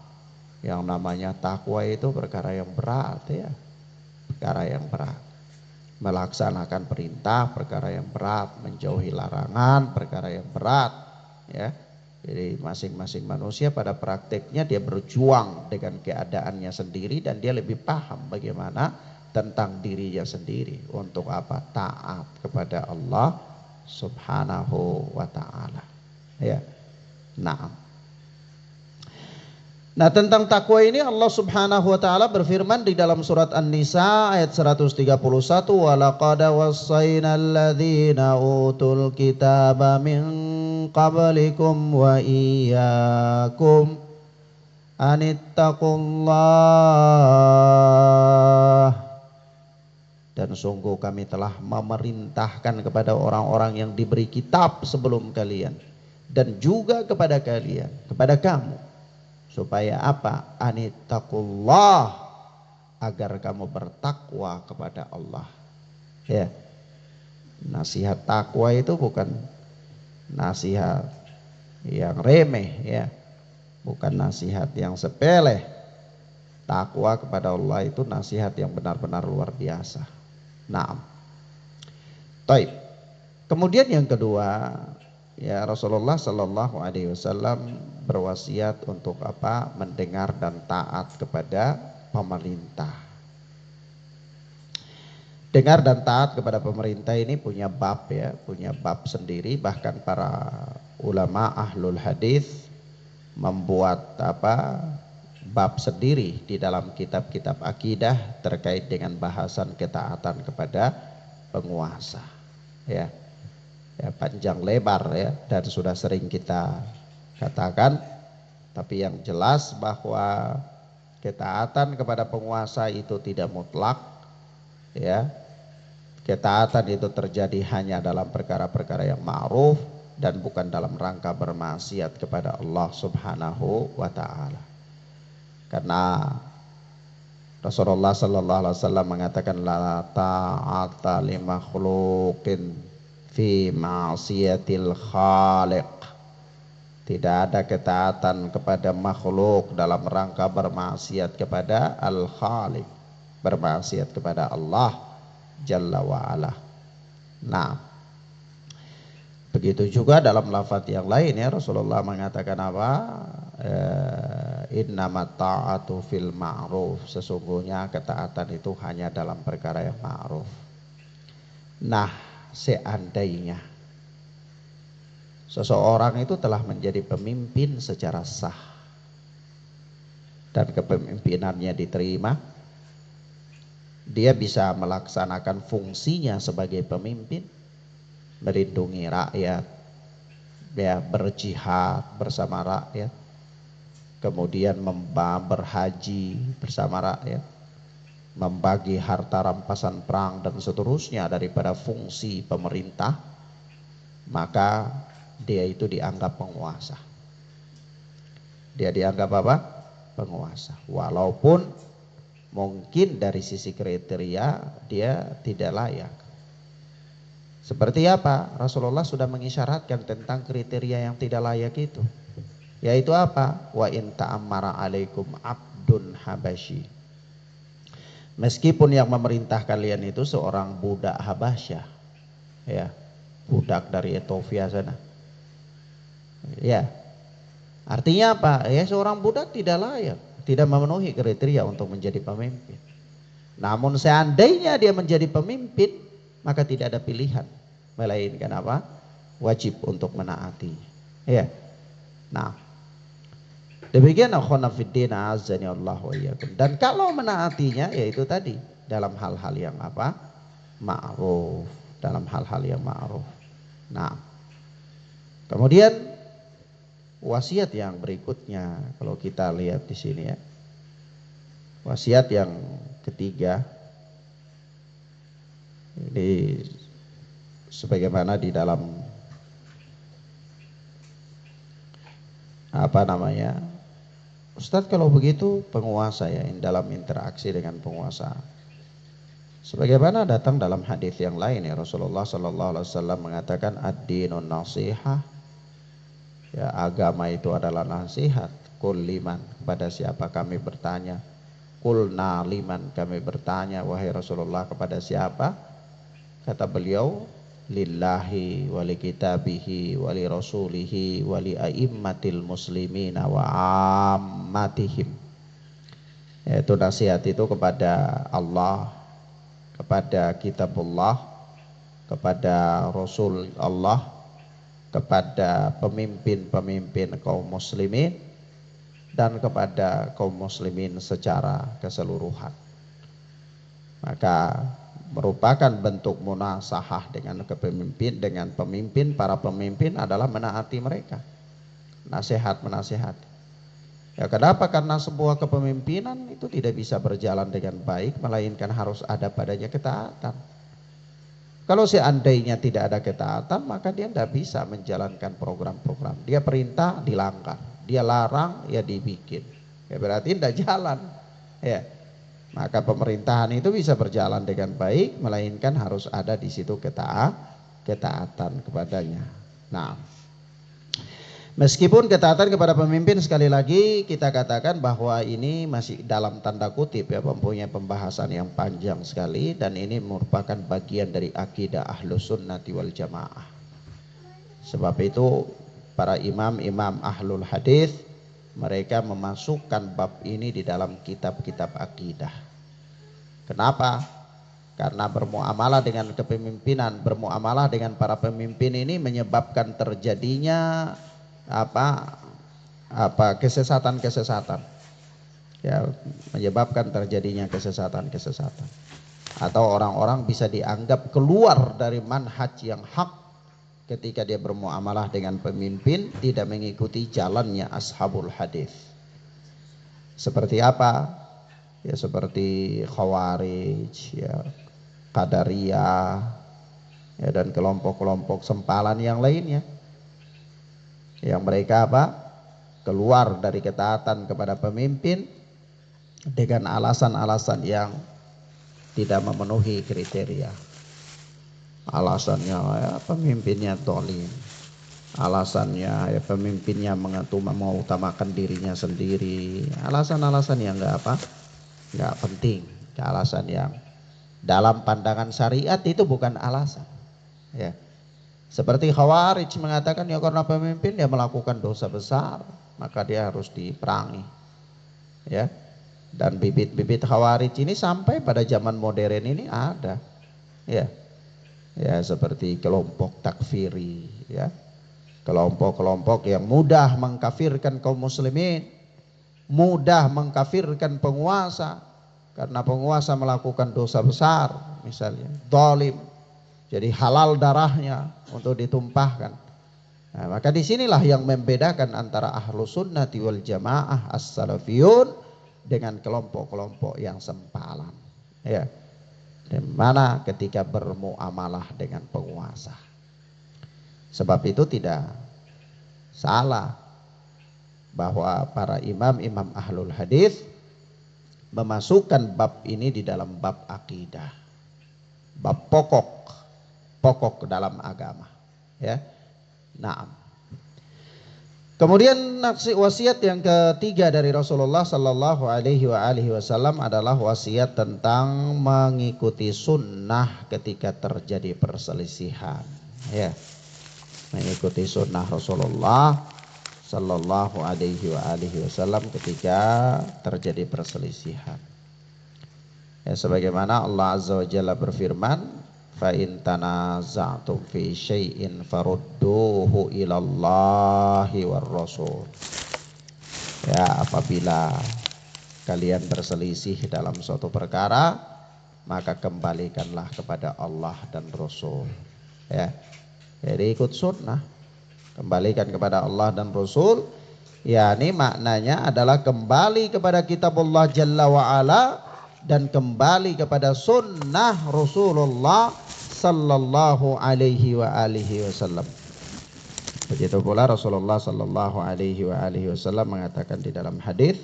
Speaker 1: yang namanya takwa itu perkara yang berat ya. Perkara yang berat. Melaksanakan perintah perkara yang berat, menjauhi larangan perkara yang berat ya. Jadi masing-masing manusia pada prakteknya dia berjuang dengan keadaannya sendiri dan dia lebih paham bagaimana tentang dirinya sendiri untuk apa? Taat kepada Allah Subhanahu wa taala. Ya. Nah, tentang takwa ini Allah Subhanahu wa taala berfirman di dalam surat An-Nisa ayat 131, wa laqad wassaynal ladzina utul kitaba min qablikum wa iyyakum anittaqullah. Dan sungguh kami telah memerintahkan kepada orang-orang yang diberi kitab sebelum kalian dan juga kepada kalian, kepada kamu, supaya apa? Anittaqullah, agar kamu bertakwa kepada Allah. Ya. Nasihat takwa itu bukan nasihat yang remeh ya. Bukan nasihat yang sepele. Takwa kepada Allah itu nasihat yang benar-benar luar biasa. Naam. Taib. Kemudian yang kedua, ya Rasulullah Sallallahu Alaihi Wasallam berwasiat untuk apa? Mendengar dan taat kepada pemerintah. Dengar dan taat kepada pemerintah ini punya bab ya, punya bab sendiri. Bahkan para ulama ahlul hadis membuat apa? Bab sendiri di dalam kitab-kitab akidah terkait dengan bahasan ketaatan kepada penguasa. Ya. Ya, panjang lebar ya, dan sudah sering kita katakan, tapi yang jelas bahwa ketaatan kepada penguasa itu tidak mutlak ya. Ketaatan itu terjadi hanya dalam perkara-perkara yang ma'ruf dan bukan dalam rangka bermaksiat kepada Allah Subhanahu wa taala. Karena Rasulullah sallallahu alaihi wasallam mengatakan la ta'ata li makhluqin fi ma'siyatil khaliq. Tidak ada ketaatan kepada makhluk dalam rangka bermaksiat kepada al-khaliq, bermaksiat kepada Allah Jalla wa ala. Nah, begitu juga dalam lafaz yang lain ya, Rasulullah mengatakan apa? Innamat ta'atu fil ma'ruf. Sesungguhnya ketaatan itu hanya dalam perkara yang ma'ruf. Nah, seandainya seseorang itu telah menjadi pemimpin secara sah dan kepemimpinannya diterima, dia bisa melaksanakan fungsinya sebagai pemimpin, melindungi rakyat, ya, berjihad bersama rakyat, kemudian berhaji bersama rakyat, membagi harta rampasan perang dan seterusnya daripada fungsi pemerintah, maka dia itu dianggap penguasa. Dia dianggap apa? Penguasa. Walaupun mungkin dari sisi kriteria dia tidak layak. Seperti apa? Rasulullah sudah mengisyaratkan tentang kriteria yang tidak layak itu. Yaitu apa? Wa in ta'ammara alaikum abdun habasyi. Meskipun yang memerintah kalian itu seorang budak Habasyah, ya, budak dari Ethiopia sana, ya, artinya apa? Ya, seorang budak tidak layak, tidak memenuhi kriteria untuk menjadi pemimpin. Namun seandainya dia menjadi pemimpin, maka tidak ada pilihan melainkan apa? Wajib untuk menaati. Ya. Nah, demikian akhwana fiddin azani Allah wa iyyakum. Dan kalau menaatinya yaitu tadi dalam hal-hal yang apa? Ma'ruf, dalam hal-hal yang ma'ruf. Nah, kemudian wasiat yang berikutnya kalau kita lihat di sini ya. Wasiat yang ketiga ini sebagaimana di dalam apa namanya? Ustadz, kalau begitu penguasa ya, dalam interaksi dengan penguasa. Sebagaimana datang dalam hadis yang lain ya, Rasulullah sallallahu alaihi wasallam mengatakan ad-dinun nasihah. Ya, agama itu adalah nasihat. Qul liman, kepada siapa kami bertanya? Qulna liman, kami bertanya wahai Rasulullah kepada siapa? Kata beliau, lillahi wali kitabihi wali rasulihi wali aimmatil muslimina wa ammatihim. Yaitu nasihat itu kepada Allah, kepada kitabullah, kepada Rasul Allah, kepada pemimpin-pemimpin kaum muslimin, dan kepada kaum muslimin secara keseluruhan. Maka merupakan bentuk munasahah dengan kepemimpin, dengan pemimpin, para pemimpin adalah menaati mereka, nasihat menasihat. Ya, kenapa? Karena sebuah kepemimpinan itu tidak bisa berjalan dengan baik melainkan harus ada padanya ketaatan. Kalau seandainya tidak ada ketaatan, maka dia tidak bisa menjalankan program-program. Dia perintah dilanggar, dia larang ya dibikin. Ya berarti tidak jalan. Ya. Maka pemerintahan itu bisa berjalan dengan baik melainkan harus ada di situ ketaatan kepadanya. Nah, meskipun ketaatan kepada pemimpin sekali lagi kita katakan bahwa ini masih dalam tanda kutip ya, mempunyai pembahasan yang panjang sekali, dan ini merupakan bagian dari akidah Ahlus Sunnati wal Jamaah. Sebab itu para imam-imam Ahlul Hadis mereka memasukkan bab ini di dalam kitab-kitab akidah. Kenapa? Karena bermuamalah dengan kepemimpinan, bermuamalah dengan para pemimpin ini menyebabkan terjadinya kesesatan-kesesatan. Ya, menyebabkan terjadinya kesesatan-kesesatan. Atau orang-orang bisa dianggap keluar dari manhaj yang hak ketika dia bermuamalah dengan pemimpin, tidak mengikuti jalannya ashabul hadis. Seperti apa? Ya seperti Khawarij, ya Qadariyah, ya dan kelompok-kelompok sempalan yang lainnya. Yang mereka apa? Keluar dari ketaatan kepada pemimpin dengan alasan-alasan yang tidak memenuhi kriteria. Alasannya ya pemimpinnya zalim, alasannya ya pemimpinnya mengutamakan dirinya sendiri, alasan-alasan yang nggak penting, alasan yang dalam pandangan syariat itu bukan alasan. Ya, seperti Khawarij mengatakan ya karena pemimpin dia melakukan dosa besar maka dia harus diperangi. Ya, dan bibit-bibit Khawarij ini sampai pada zaman modern ini ada. Ya. Ya seperti kelompok takfiri ya, kelompok-kelompok yang mudah mengkafirkan kaum muslimin, mudah mengkafirkan penguasa karena penguasa melakukan dosa besar misalnya zalim, jadi halal darahnya untuk ditumpahkan. Nah, maka disinilah yang membedakan antara Ahlus Sunnati wal Jamaah as-salafiyun dengan kelompok-kelompok yang sempalan ya. Di mana ketika bermuamalah dengan penguasa. Sebab itu tidak salah bahwa para imam-imam Ahlul Hadis memasukkan bab ini di dalam bab akidah. Bab pokok dalam agama, ya. Nah, kemudian wasiat yang ketiga dari Rasulullah Sallallahu Alaihi Wasallam adalah wasiat tentang mengikuti sunnah ketika terjadi perselisihan. Ya, mengikuti sunnah Rasulullah Sallallahu Alaihi Wasallam ketika terjadi perselisihan. Ya, sebagaimana Allah Azza wa Jalla berfirman, fa in tanaza'tum fi syai'in farudduhu ilallahi war rasul. Ya, apabila kalian berselisih dalam suatu perkara, maka kembalikanlah kepada Allah dan Rasul. Ya, jadi ikut sunnah, kembalikan kepada Allah dan Rasul. Ya, ini maknanya adalah kembali kepada kitab Allah Jalla wa'ala dan kembali kepada sunnah Rasulullah sallallahu alaihi wa alihi wasallam. Begitu pula Rasulullah sallallahu alaihi wa alihi wasallam mengatakan di dalam hadis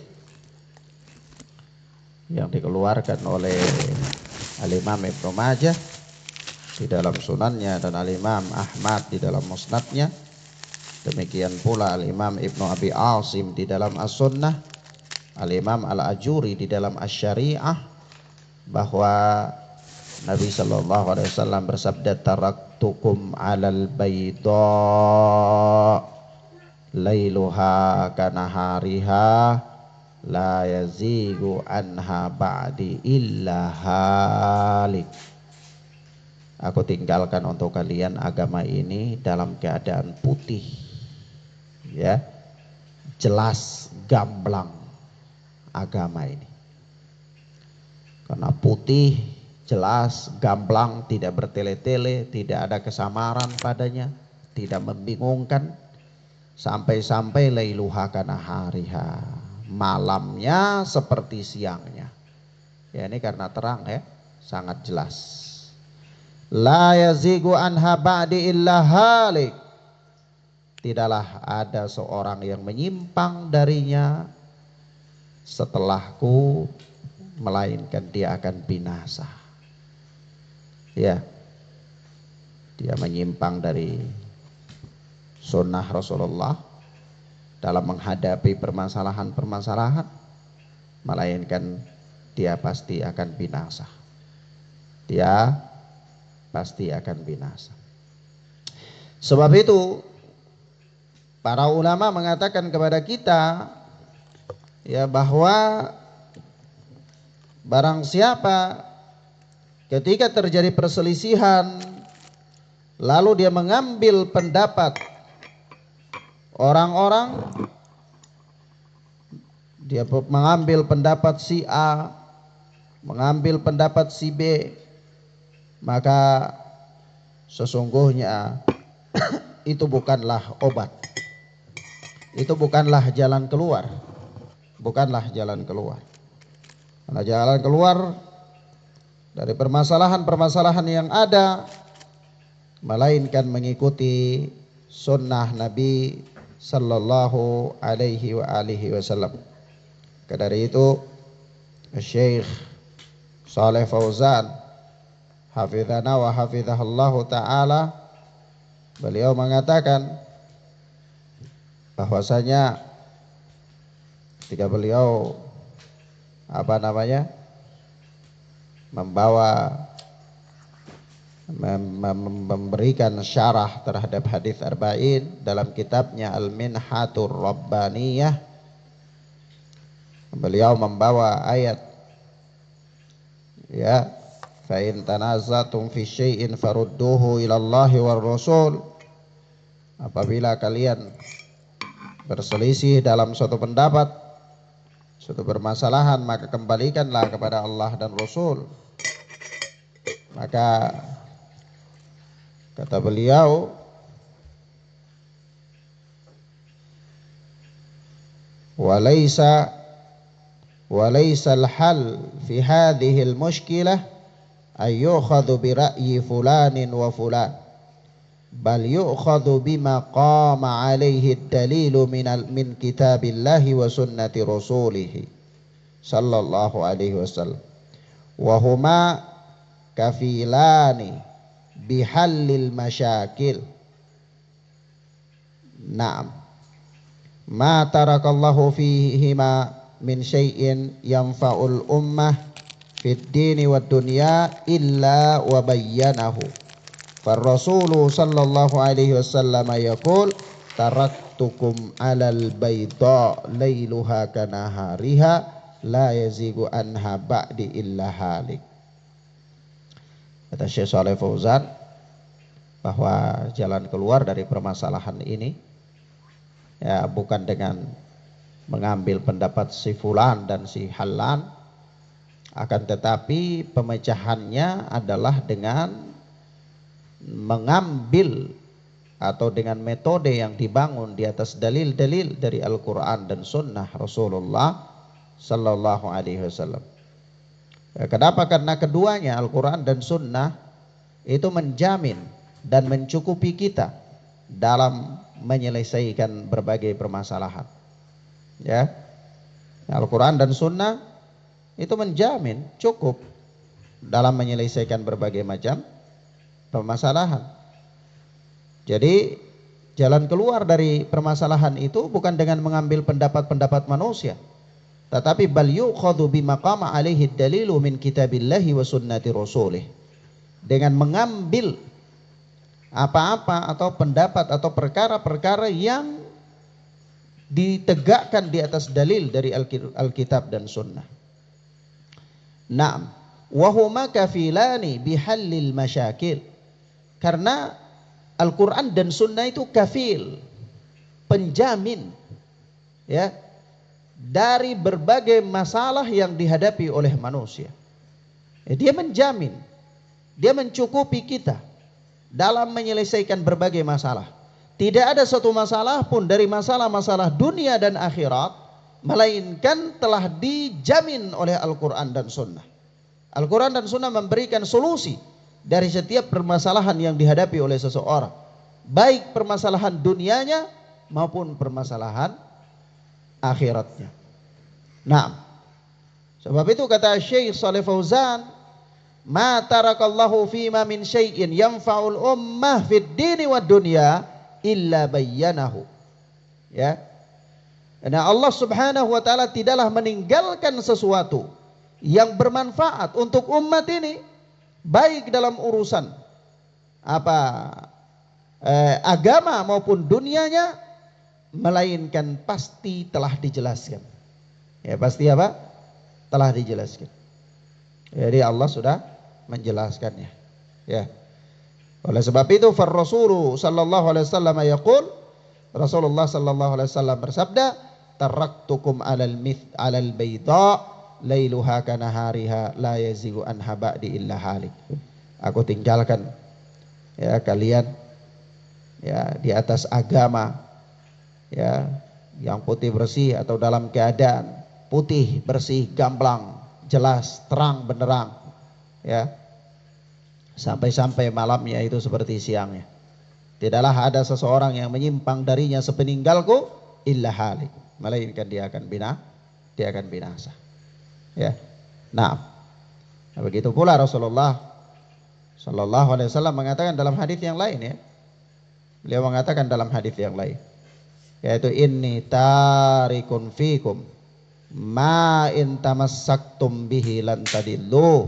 Speaker 1: yang dikeluarkan oleh Al-Imam Ibnu Majah di dalam sunannya dan Al-Imam Ahmad di dalam musnadnya, demikian pula Al-Imam Ibnu Abi Asim di dalam As-Sunnah, Al-Imam Al-Ajuri di dalam Asy-Syari'ah, bahwa Nabi sallallahu alaihi wasallam bersabda, taraktukum 'alal bayda lailuha kanahariha la yazigu anha ba'di illa halik. Aku tinggalkan untuk kalian agama ini dalam keadaan putih, ya, jelas, gamblang agama ini. Karena putih, jelas, gamblang, tidak bertele-tele, tidak ada kesamaran padanya, tidak membingungkan, sampai-sampai lailuha kanahariha, malamnya seperti siangnya. Ya, ini karena terang, ya, sangat jelas. La yazigu anha ba'di illa halik. Tidaklah ada seorang yang menyimpang darinya setelahku, melainkan dia akan binasa. Ya, dia menyimpang dari sunnah Rasulullah dalam menghadapi permasalahan-permasalahan, melainkan dia pasti akan binasa. Dia pasti akan binasa. Sebab itu para ulama mengatakan kepada kita, ya, bahwa barang siapa ketika terjadi perselisihan lalu dia mengambil pendapat orang-orang, dia mengambil pendapat si A, mengambil pendapat si B, maka sesungguhnya itu bukanlah obat, itu bukanlah jalan keluar, bukanlah jalan keluar. Karena jalan keluar dari permasalahan-permasalahan yang ada melainkan mengikuti sunnah Nabi sallallahu alaihi wa alihi wasallam. Dari itu Syekh Shalih Fauzan hafizana wa hafizahullahu taala, beliau mengatakan bahwasanya ketika beliau memberikan syarah terhadap hadis arba'in dalam kitabnya Al-Minhatur Rabbaniyah, beliau membawa ayat, ya, fa in tanazatum fi syai'in farudduhu ilallahi war rasul. Apabila kalian berselisih dalam suatu pendapat, suatu permasalahan, maka kembalikanlah kepada Allah dan Rasul. Maka kata beliau, walaysa al-hal fi hadhihi al-mushkilah ay yu'khadhu bi ra'yi fulanin wa fulan, bal yu'khadhu bima qama alaihi ad-dalilu min kitabillahi wa sunnati rasulih sallallahu alaihi wasallam, wa huma kafilani bihallil masyakil. Naam, ma tarakallahu fihima min syai'in yanfa'ul ummah fid dini wad dunya illa wa bayyanahu. Farrasulu sallallahu alaihi wasallam yaqul taraktukum alal bayda lailuha kanahariha la yazigu anha ba'di illa halik. Kata Syekh Shalih Fauzan bahwa jalan keluar dari permasalahan ini ya bukan dengan mengambil pendapat si fulan dan si halan, akan tetapi pemecahannya adalah dengan mengambil atau dengan metode yang dibangun di atas dalil-dalil dari Al-Quran dan Sunnah Rasulullah Sallallahu Alaihi Wasallam. Kenapa? Karena keduanya, Al-Quran dan Sunnah, itu menjamin dan mencukupi kita dalam menyelesaikan berbagai permasalahan. Ya, Al-Quran dan Sunnah itu menjamin cukup dalam menyelesaikan berbagai macam permasalahan. Jadi jalan keluar dari permasalahan itu bukan dengan mengambil pendapat-pendapat manusia, tetapi bal yukhadhu bima qama alaihi dalilu min kitabillahi wa sunnati rasulih, dengan mengambil apa-apa atau pendapat atau perkara-perkara yang ditegakkan di atas dalil dari Alkitab dan Sunnah. Naam, wa huma kafilani bihallil masyakil. Karena Al-Quran dan Sunnah itu kafil, penjamin ya dari berbagai masalah yang dihadapi oleh manusia. Dia menjamin, dia mencukupi kita dalam menyelesaikan berbagai masalah. Tidak ada satu masalah pun dari masalah-masalah dunia dan akhirat melainkan telah dijamin oleh Al-Quran dan Sunnah. Al-Quran dan Sunnah memberikan solusi dari setiap permasalahan yang dihadapi oleh seseorang, baik permasalahan dunianya maupun permasalahan akhiratnya. Nah, sebab itu kata Syekh Shalih Fauzan, ma tarakallahu fima min syai'in yanfa'ul ummah fid dini wad dunya illa bayyanahu. Ya. Karena Allah Subhanahu wa taala tidaklah meninggalkan sesuatu yang bermanfaat untuk umat ini, baik dalam urusan agama maupun dunianya, melainkan pasti telah dijelaskan. Ya, pasti apa? Telah dijelaskan. Jadi Allah sudah menjelaskannya. Ya. Oleh sebab itu Rasulullah sallallahu alaihi wasallam yaqul, Rasulullah sallallahu alaihi wasallam bersabda, taraktukum alal bayda lailuha kanahariha la yazigu anha ba'di illa halik. Aku tinggalkan ya kalian ya di atas agama ya yang putih bersih atau dalam keadaan putih bersih gamblang jelas terang benderang ya, sampai-sampai malamnya itu seperti siangnya. Tidaklah ada seseorang yang menyimpang darinya sepeninggalku illa halik, melainkan dia akan binasa. Ya. Nah, begitu pula Rasulullah sallallahu alaihi wasallam mengatakan dalam hadis yang lain ya. Beliau mengatakan dalam hadis yang lain, yaitu inni tarikun fikum ma in tamassaktum bihi lan tadillu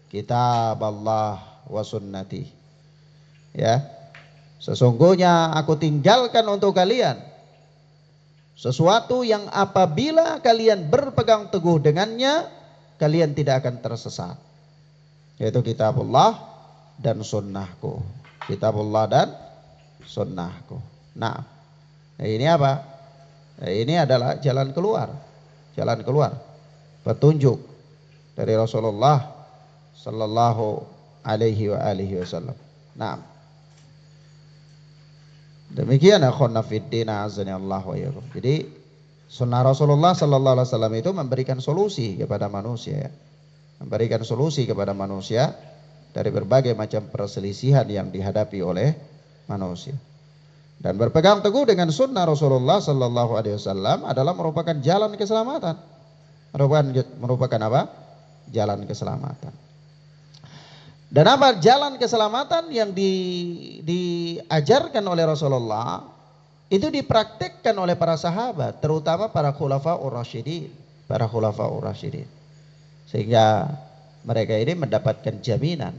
Speaker 1: kitaballah wa sunnati. Ya. Sesungguhnya aku tinggalkan untuk kalian sesuatu yang apabila kalian berpegang teguh dengannya, kalian tidak akan tersesat. Yaitu kitabullah dan sunnahku. Kitabullah dan sunnahku. Nah, ini apa? Ini adalah jalan keluar. Jalan keluar. Petunjuk dari Rasulullah sallallahu alaihi wasallam. Nah, demikian akhwana fiddin azani Allah wa iyyakum. Jadi sunnah Rasulullah sallallahu alaihi wasallam itu memberikan solusi kepada manusia ya. Memberikan solusi kepada manusia dari berbagai macam perselisihan yang dihadapi oleh manusia. Dan berpegang teguh dengan sunnah Rasulullah sallallahu alaihi wasallam adalah merupakan jalan keselamatan. Merupakan apa? Jalan keselamatan. Dan apa jalan keselamatan yang diajarkan oleh Rasulullah itu dipraktikkan oleh para sahabat, terutama para khulafaur rasyidin, sehingga mereka ini mendapatkan jaminan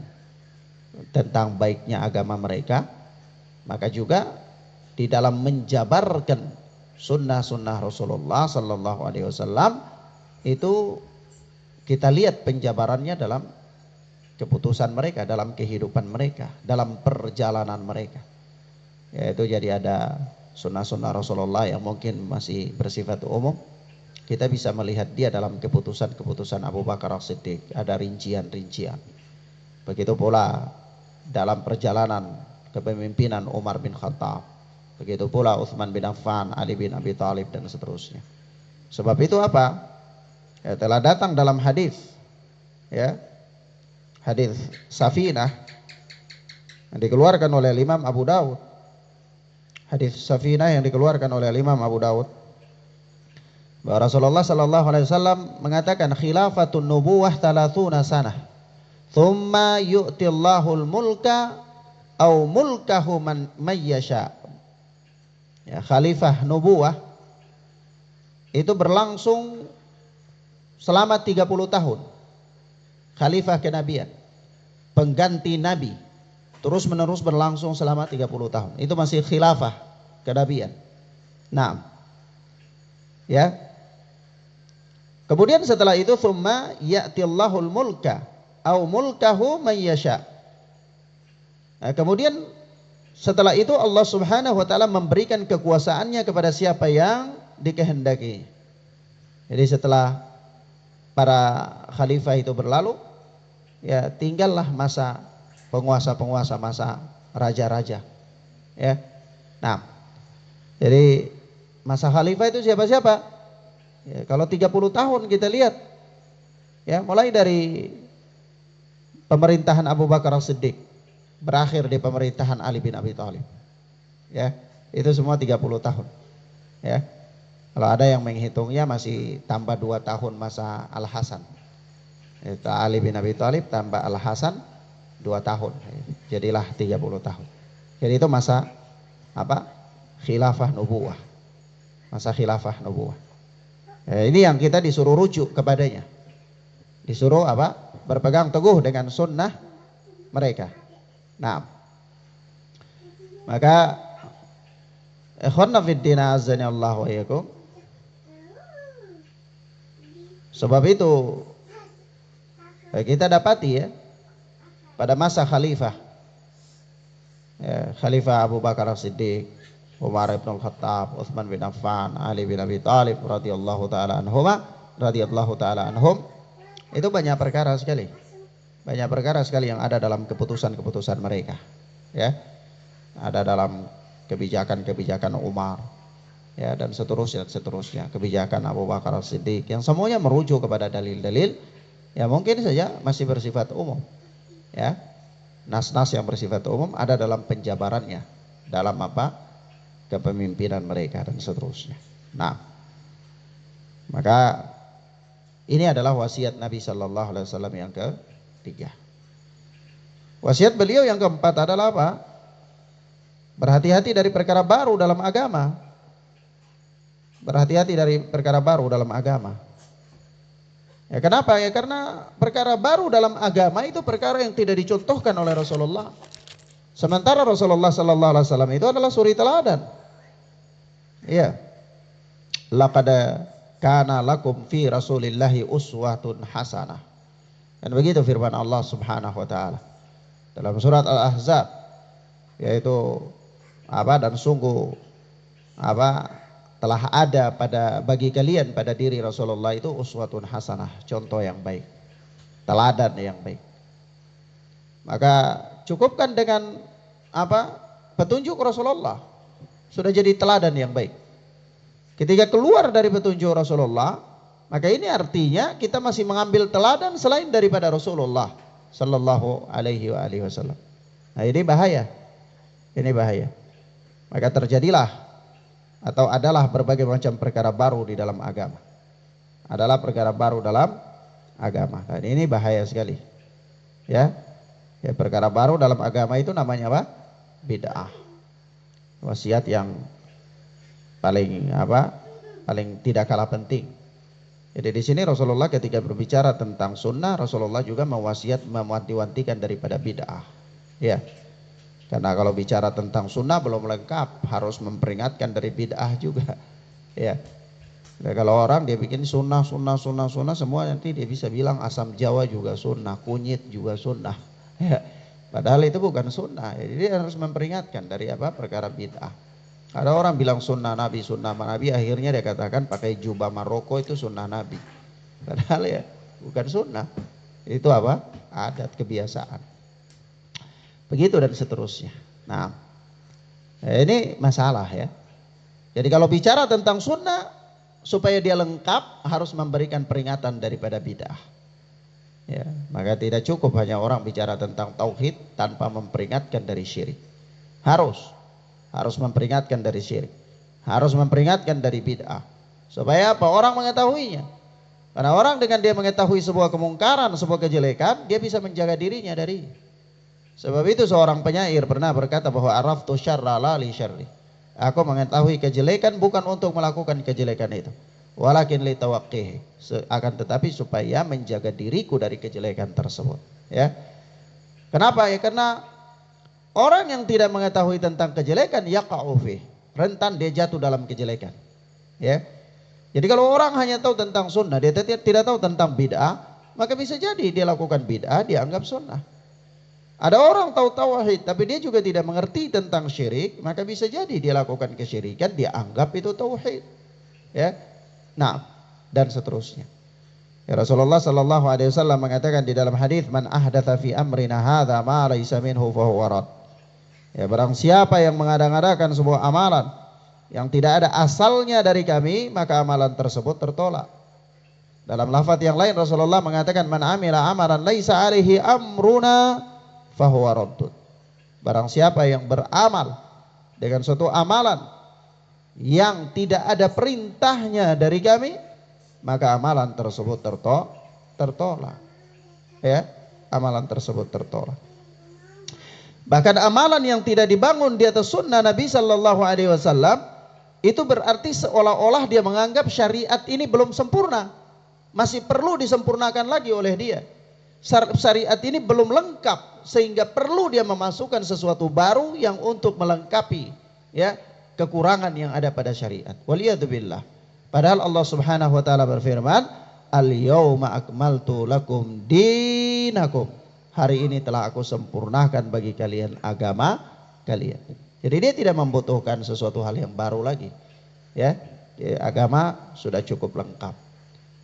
Speaker 1: tentang baiknya agama mereka. Maka juga di dalam menjabarkan sunnah-sunnah Rasulullah sallallahu alaihi wasallam, itu kita lihat penjabarannya dalam keputusan mereka, dalam kehidupan mereka, dalam perjalanan mereka. Yaitu jadi ada sunnah-sunnah Rasulullah yang mungkin masih bersifat umum. Kita bisa melihat dia dalam keputusan-keputusan Abu Bakar As-Siddiq, ada rincian-rincian. Begitu pula dalam perjalanan kepemimpinan Umar bin Khattab. Begitu pula Utsman bin Affan, Ali bin Abi Thalib dan seterusnya. Sebab itu apa? Ya, telah datang dalam hadis, ya, hadis Safinah yang dikeluarkan oleh Imam Abu Daud. Hadis Safinah yang dikeluarkan oleh Imam Abu Daud, bahwa Rasulullah sallallahu alaihi wasallam mengatakan khilafatun nubuwah 30 sanah. Tsumma yu'tillahul mulka au mulkahu man yasha. Ya, khalifah nubuwah itu berlangsung selama 30 tahun. Khalifah kenabian, pengganti nabi, terus menerus berlangsung selama 30 tahun. Itu masih khilafah kenabian. Nah, ya. Kemudian setelah itu tsumma ya'tillahul mulka au mulkahu man yasha. Nah, kemudian setelah itu Allah Subhanahu wa taala memberikan kekuasaannya kepada siapa yang dikehendaki. Jadi setelah para khalifah itu berlalu, ya tinggallah masa penguasa-penguasa, masa raja-raja. Ya. Nah, jadi masa khalifah itu siapa-siapa? Ya, kalau 30 tahun kita lihat, ya mulai dari pemerintahan Abu Bakar As-Siddiq berakhir di pemerintahan Ali bin Abi Thalib. Ya, itu semua 30 tahun. Ya. Kalau ada yang menghitungnya masih tambah 2 tahun masa Al-Hasan. Itu Ali bin Abi Thalib tambah Al-Hasan 2 tahun. Jadilah 30 tahun. Jadi itu masa apa? Khilafah nubuwah. Masa khilafah nubuwah. Ya, ini yang kita disuruh rujuk kepadanya. Disuruh apa? Berpegang teguh dengan sunnah mereka. Nah, maka ikhwanna fiddin azani Allah wa iyyakum. Sebab itu kita dapati ya pada masa khalifah, ya, Khalifah Abu Bakar As-Siddiq, Umar bin Khattab, Utsman bin Affan, Ali bin Abi Thalib radhiyallahu taala anhum, itu banyak perkara sekali. Banyak perkara sekali yang ada dalam keputusan-keputusan mereka. Ya. Ada dalam kebijakan-kebijakan Umar, ya, dan seterusnya. Kebijakan Abu Bakar As-Siddiq yang semuanya merujuk kepada dalil-dalil ya mungkin saja masih bersifat umum. Ya. Nas-nas yang bersifat umum ada dalam penjabarannya. Dalam apa? Kepemimpinan mereka dan seterusnya. Nah, maka ini adalah wasiat Nabi Sallallahu Alaihi Wasallam yang ketiga. Wasiat beliau yang keempat adalah apa? Berhati-hati dari perkara baru dalam agama. Berhati-hati dari perkara baru dalam agama. Ya, kenapa? Ya karena perkara baru dalam agama itu perkara yang tidak dicontohkan oleh Rasulullah. Sementara Rasulullah Sallallahu Alaihi Wasallam itu adalah suri teladan. Ya, laqad kana lakum fi Rasulillahi uswatun hasanah. Dan begitu firman Allah Subhanahu wa taala dalam surat Al-Ahzab, yaitu apa? Dan sungguh apa? Telah ada bagi kalian pada diri Rasulullah itu uswatun hasanah, contoh yang baik, teladan yang baik. Maka cukupkan dengan apa? Petunjuk Rasulullah. Sudah jadi teladan yang baik. Ketika keluar dari petunjuk Rasulullah, maka ini artinya kita masih mengambil teladan selain daripada Rasulullah Sallallahu Alaihi Wasallam. Nah, ini bahaya. Ini bahaya. Maka terjadilah atau adalah berbagai macam perkara baru di dalam agama. Adalah perkara baru dalam agama. Dan ini bahaya sekali. Ya. Ya, perkara baru dalam agama itu namanya apa? Bid'ah. Wasiat yang paling apa? Paling tidak kalah penting. Jadi di sini Rasulullah ketika berbicara tentang sunnah, Rasulullah juga mewanti-wantikan daripada bid'ah. Ya. Karena kalau bicara tentang sunnah belum lengkap, harus memperingatkan dari bid'ah juga. Ya. Nah, kalau orang dia bikin sunnah semua, nanti dia bisa bilang asam jawa juga sunnah, kunyit juga sunnah. Ya. Padahal itu bukan sunnah. Jadi dia harus memperingatkan dari apa? Perkara bid'ah. Ada orang bilang sunnah Nabi, akhirnya dia katakan pakai jubah Maroko itu sunnah Nabi. Padahal ya bukan sunnah. Itu apa? Adat, kebiasaan. Begitu dan seterusnya. Nah, ini masalah ya. Jadi kalau bicara tentang sunnah, supaya dia lengkap harus memberikan peringatan daripada bid'ah. Ya, maka tidak cukup hanya orang bicara tentang tauhid tanpa memperingatkan dari syirik. Harus memperingatkan dari syirik. Harus memperingatkan dari bid'ah. Supaya apa? Orang mengetahuinya. Karena orang dengan dia mengetahui sebuah kemungkaran, sebuah kejelekan, dia bisa menjaga dirinya dari. Sebab itu seorang penyair pernah berkata bahwa araftu syarra la li syarri. Aku mengetahui kejelekan bukan untuk melakukan kejelekan itu. Walakin li tawaqqihi. Akan tetapi supaya menjaga diriku dari kejelekan tersebut. Ya. Kenapa? Ya karena orang yang tidak mengetahui tentang kejelekan yaqa'u fi. Rentan dia jatuh dalam kejelekan. Ya. Jadi kalau orang hanya tahu tentang sunnah, dia tidak tahu tentang bid'ah, maka bisa jadi dia lakukan bid'ah, dia anggap sunnah. Ada orang tahu tauhid, tapi dia juga tidak mengerti tentang syirik, maka bisa jadi dia lakukan kesyirikan, dia anggap itu tauhid. Ya, nah dan seterusnya. Ya, Rasulullah Sallallahu Alaihi Wasallam mengatakan di dalam hadis, man ahdatha fi amrina hadza ma laysa minhu fahuwa rad. Ya, barang siapa yang mengada-ngadakan sebuah amalan yang tidak ada asalnya dari kami, maka amalan tersebut tertolak. Dalam lafaz yang lain Rasulullah mengatakan, man amila amalan laisa alaihi amruna fahuwa raddun. Barang siapa yang beramal dengan suatu amalan yang tidak ada perintahnya dari kami, maka amalan tersebut tertolak. Ya, amalan tersebut tertolak. Bahkan amalan yang tidak dibangun di atas sunnah Nabi Sallallahu Alaihi Wasallam, itu berarti seolah-olah dia menganggap syariat ini belum sempurna, masih perlu disempurnakan lagi oleh dia. Syariat ini belum lengkap sehingga perlu dia memasukkan sesuatu baru yang untuk melengkapi ya kekurangan yang ada pada syariat. Waliyadzubillah. Padahal Allah Subhanahu wa taala berfirman, "Al-yauma akmaltu lakum dinakum." Hari ini telah aku sempurnakan bagi kalian agama kalian. Jadi dia tidak membutuhkan sesuatu hal yang baru lagi. Ya, agama sudah cukup lengkap.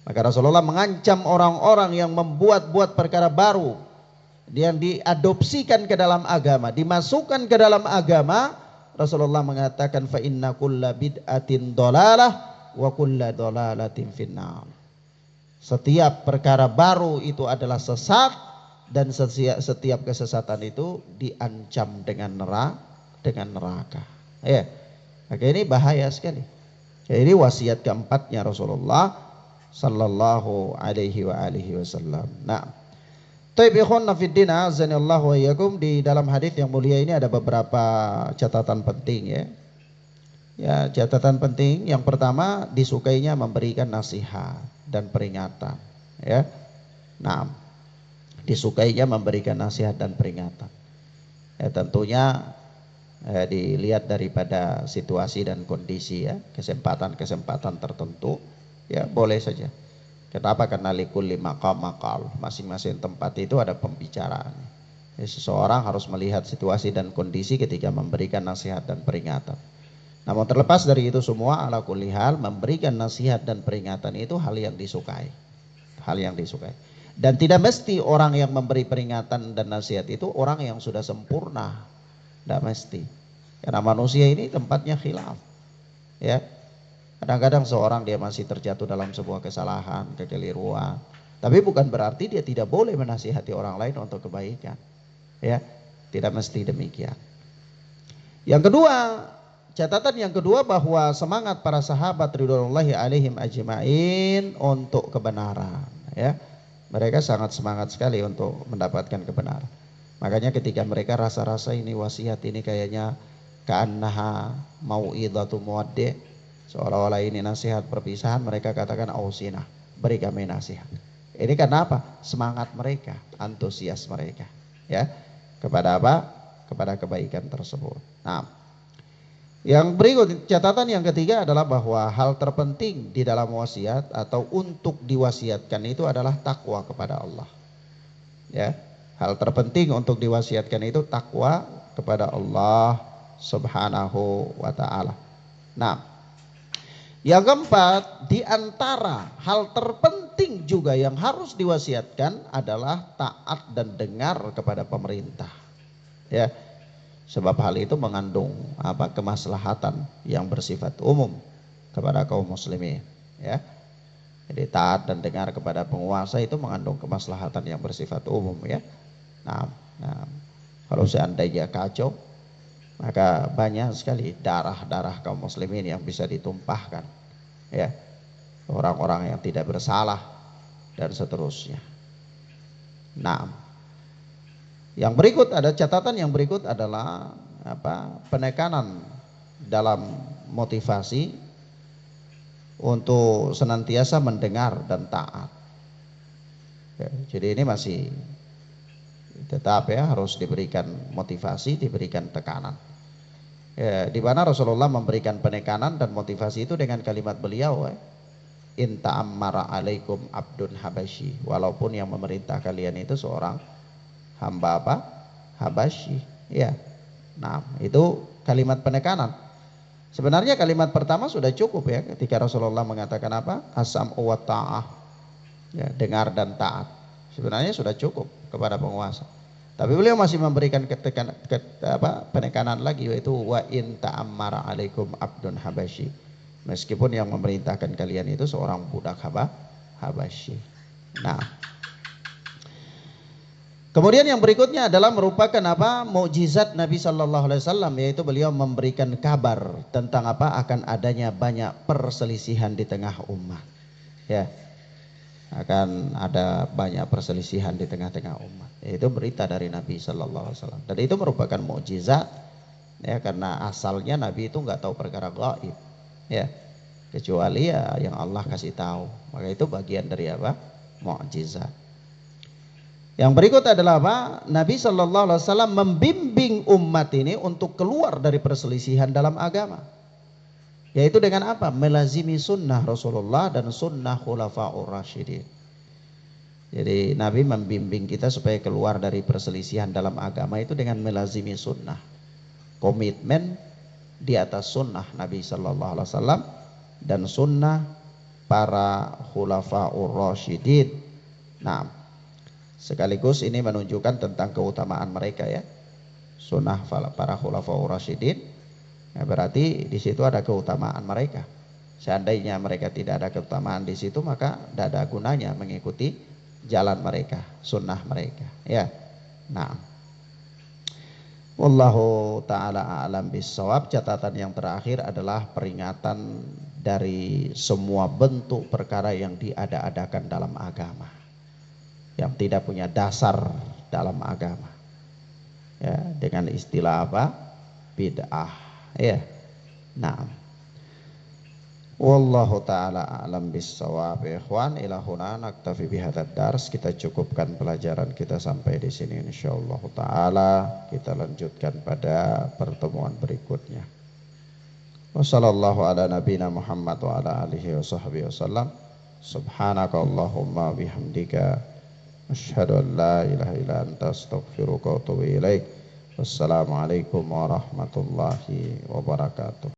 Speaker 1: Maka Rasulullah mengancam orang-orang yang membuat-buat perkara baru yang diadopsikan ke dalam agama, dimasukkan ke dalam agama. Rasulullah mengatakan, fa inna kulla bid'atin dhalalah wa kulla dhalalatin finnar. Setiap perkara baru itu adalah sesat, dan setiap kesesatan itu diancam dengan neraka. Ya, maka ini bahaya sekali. Jadi wasiat keempatnya Rasulullah Sallallahu Alaihi Wasallam. Nah, taib ikhwan fiddin azanillahu wa iyyakum, di dalam hadis yang mulia ini ada beberapa catatan penting ya. Ya, catatan penting yang pertama, disukainya memberikan nasihat dan peringatan. Ya, nah, disukainya memberikan nasihat dan peringatan. Ya, tentunya dilihat daripada situasi dan kondisi ya, kesempatan tertentu ya boleh saja. Kenapa? Karena likulli maqam maqal, masing-masing tempat itu ada pembicaraan. Ya, seseorang harus melihat situasi dan kondisi ketika memberikan nasihat dan peringatan. Namun terlepas dari itu semua, ala kulli hal, memberikan nasihat dan peringatan itu hal yang disukai. Dan tidak mesti orang yang memberi peringatan dan nasihat itu orang yang sudah sempurna. Tidak mesti. Karena manusia ini tempatnya khilaf. Ya. Kadang-kadang seorang dia masih terjatuh dalam sebuah kesalahan, kekeliruan. Tapi bukan berarti dia tidak boleh menasihati orang lain untuk kebaikan. Ya. Tidak mesti demikian. Yang kedua, catatan yang kedua, bahwa semangat para sahabat ridwanullahi alaihim ajma'in untuk kebenaran. Ya. Mereka sangat semangat sekali untuk mendapatkan kebenaran. Makanya ketika mereka rasa-rasa ini wasiat ini kayaknya ka'annaha mau'idhatu muwaddi', seolah-olah ini nasihat perpisahan, mereka katakan ausina, beri kami nasihat. Ini karena apa? Semangat mereka, antusias mereka, ya, kepada apa? Kepada kebaikan tersebut. Nah, Yang berikut, catatan yang ketiga adalah bahwa hal terpenting di dalam wasiat atau untuk diwasiatkan itu adalah takwa kepada Allah. Ya, hal terpenting untuk diwasiatkan itu takwa kepada Allah Subhanahu wa taala. Nah, yang keempat, di antara hal terpenting juga yang harus diwasiatkan adalah taat dan dengar kepada pemerintah. Ya, sebab hal itu mengandung kemaslahatan yang bersifat umum kepada kaum muslimin. Ya, jadi taat dan dengar kepada penguasa itu mengandung kemaslahatan yang bersifat umum. Ya, nah, kalau seandainya kacau, maka banyak sekali darah kaum muslimin yang bisa ditumpahkan, ya, orang-orang yang tidak bersalah dan seterusnya. Nah, yang berikut, ada catatan yang berikut adalah penekanan dalam motivasi untuk senantiasa mendengar dan taat. Ya, jadi ini masih tetap harus diberikan motivasi, diberikan tekanan. Ya, di mana Rasulullah memberikan penekanan dan motivasi itu dengan kalimat beliau, in ta'ammara alaikum abdun habasyi, walaupun yang memerintah kalian itu seorang hamba Habasyi. Ya, nah itu kalimat penekanan. Sebenarnya kalimat pertama sudah cukup ya, ketika Rasulullah mengatakan as-sam'u wa ta'ah, ya, dengar dan taat. Sebenarnya sudah cukup kepada penguasa. Tapi beliau masih memberikan penekanan lagi, yaitu wa in ta'ammara alaikum abdun habasyi, meskipun yang memerintahkan kalian itu seorang budak Habasyi. Nah, kemudian yang berikutnya adalah merupakan mukjizat Nabi Shallallahu Alaihi Wasallam, yaitu beliau memberikan kabar tentang akan adanya banyak perselisihan di tengah umat. Ya, akan ada banyak perselisihan di tengah-tengah umat. Itu berita dari Nabi Shallallahu Alaihi Wasallam, dan itu merupakan mukjizat, ya, karena asalnya Nabi itu nggak tahu perkara gaib, ya, kecuali ya yang Allah kasih tahu. Maka itu bagian dari mukjizat. Yang berikut adalah Nabi Shallallahu Alaihi Wasallam membimbing umat ini untuk keluar dari perselisihan dalam agama, yaitu dengan melazimi sunnah Rasulullah dan sunnah khulafaur rasyidin. Jadi Nabi membimbing kita supaya keluar dari perselisihan dalam agama itu dengan melazimi sunnah, komitmen di atas sunnah Nabi Shallallahu Alaihi Wasallam dan sunnah para khulafaur rasyidin. Nah, sekaligus ini menunjukkan tentang keutamaan mereka, ya, sunnah para khulafaur rasyidin. Ya, berarti di situ ada keutamaan mereka. Seandainya mereka tidak ada keutamaan di situ, maka tidak ada gunanya mengikuti jalan mereka, sunnah mereka. Ya, nah, wallahu taala a'lam bissawab. Catatan yang terakhir adalah peringatan dari semua bentuk perkara yang diada-adakan dalam agama, yang tidak punya dasar dalam agama, ya, dengan istilah bid'ah, ya. Nah, wallahu taala a'lam bissawab. Ikhwan, ila huna naktafi bihadzal dars. Kita cukupkan pelajaran kita sampai di sini, insyaallah taala. Kita lanjutkan pada pertemuan berikutnya. Wassallallahu ala nabiyina Muhammad wa ala alihi washabbihi wasallam. Subhanakallahumma bihamdika asyhadu an la ilaha illa anta astaghfiruka wa atubu ilaik. Wassalamualaikum warahmatullahi wabarakatuh.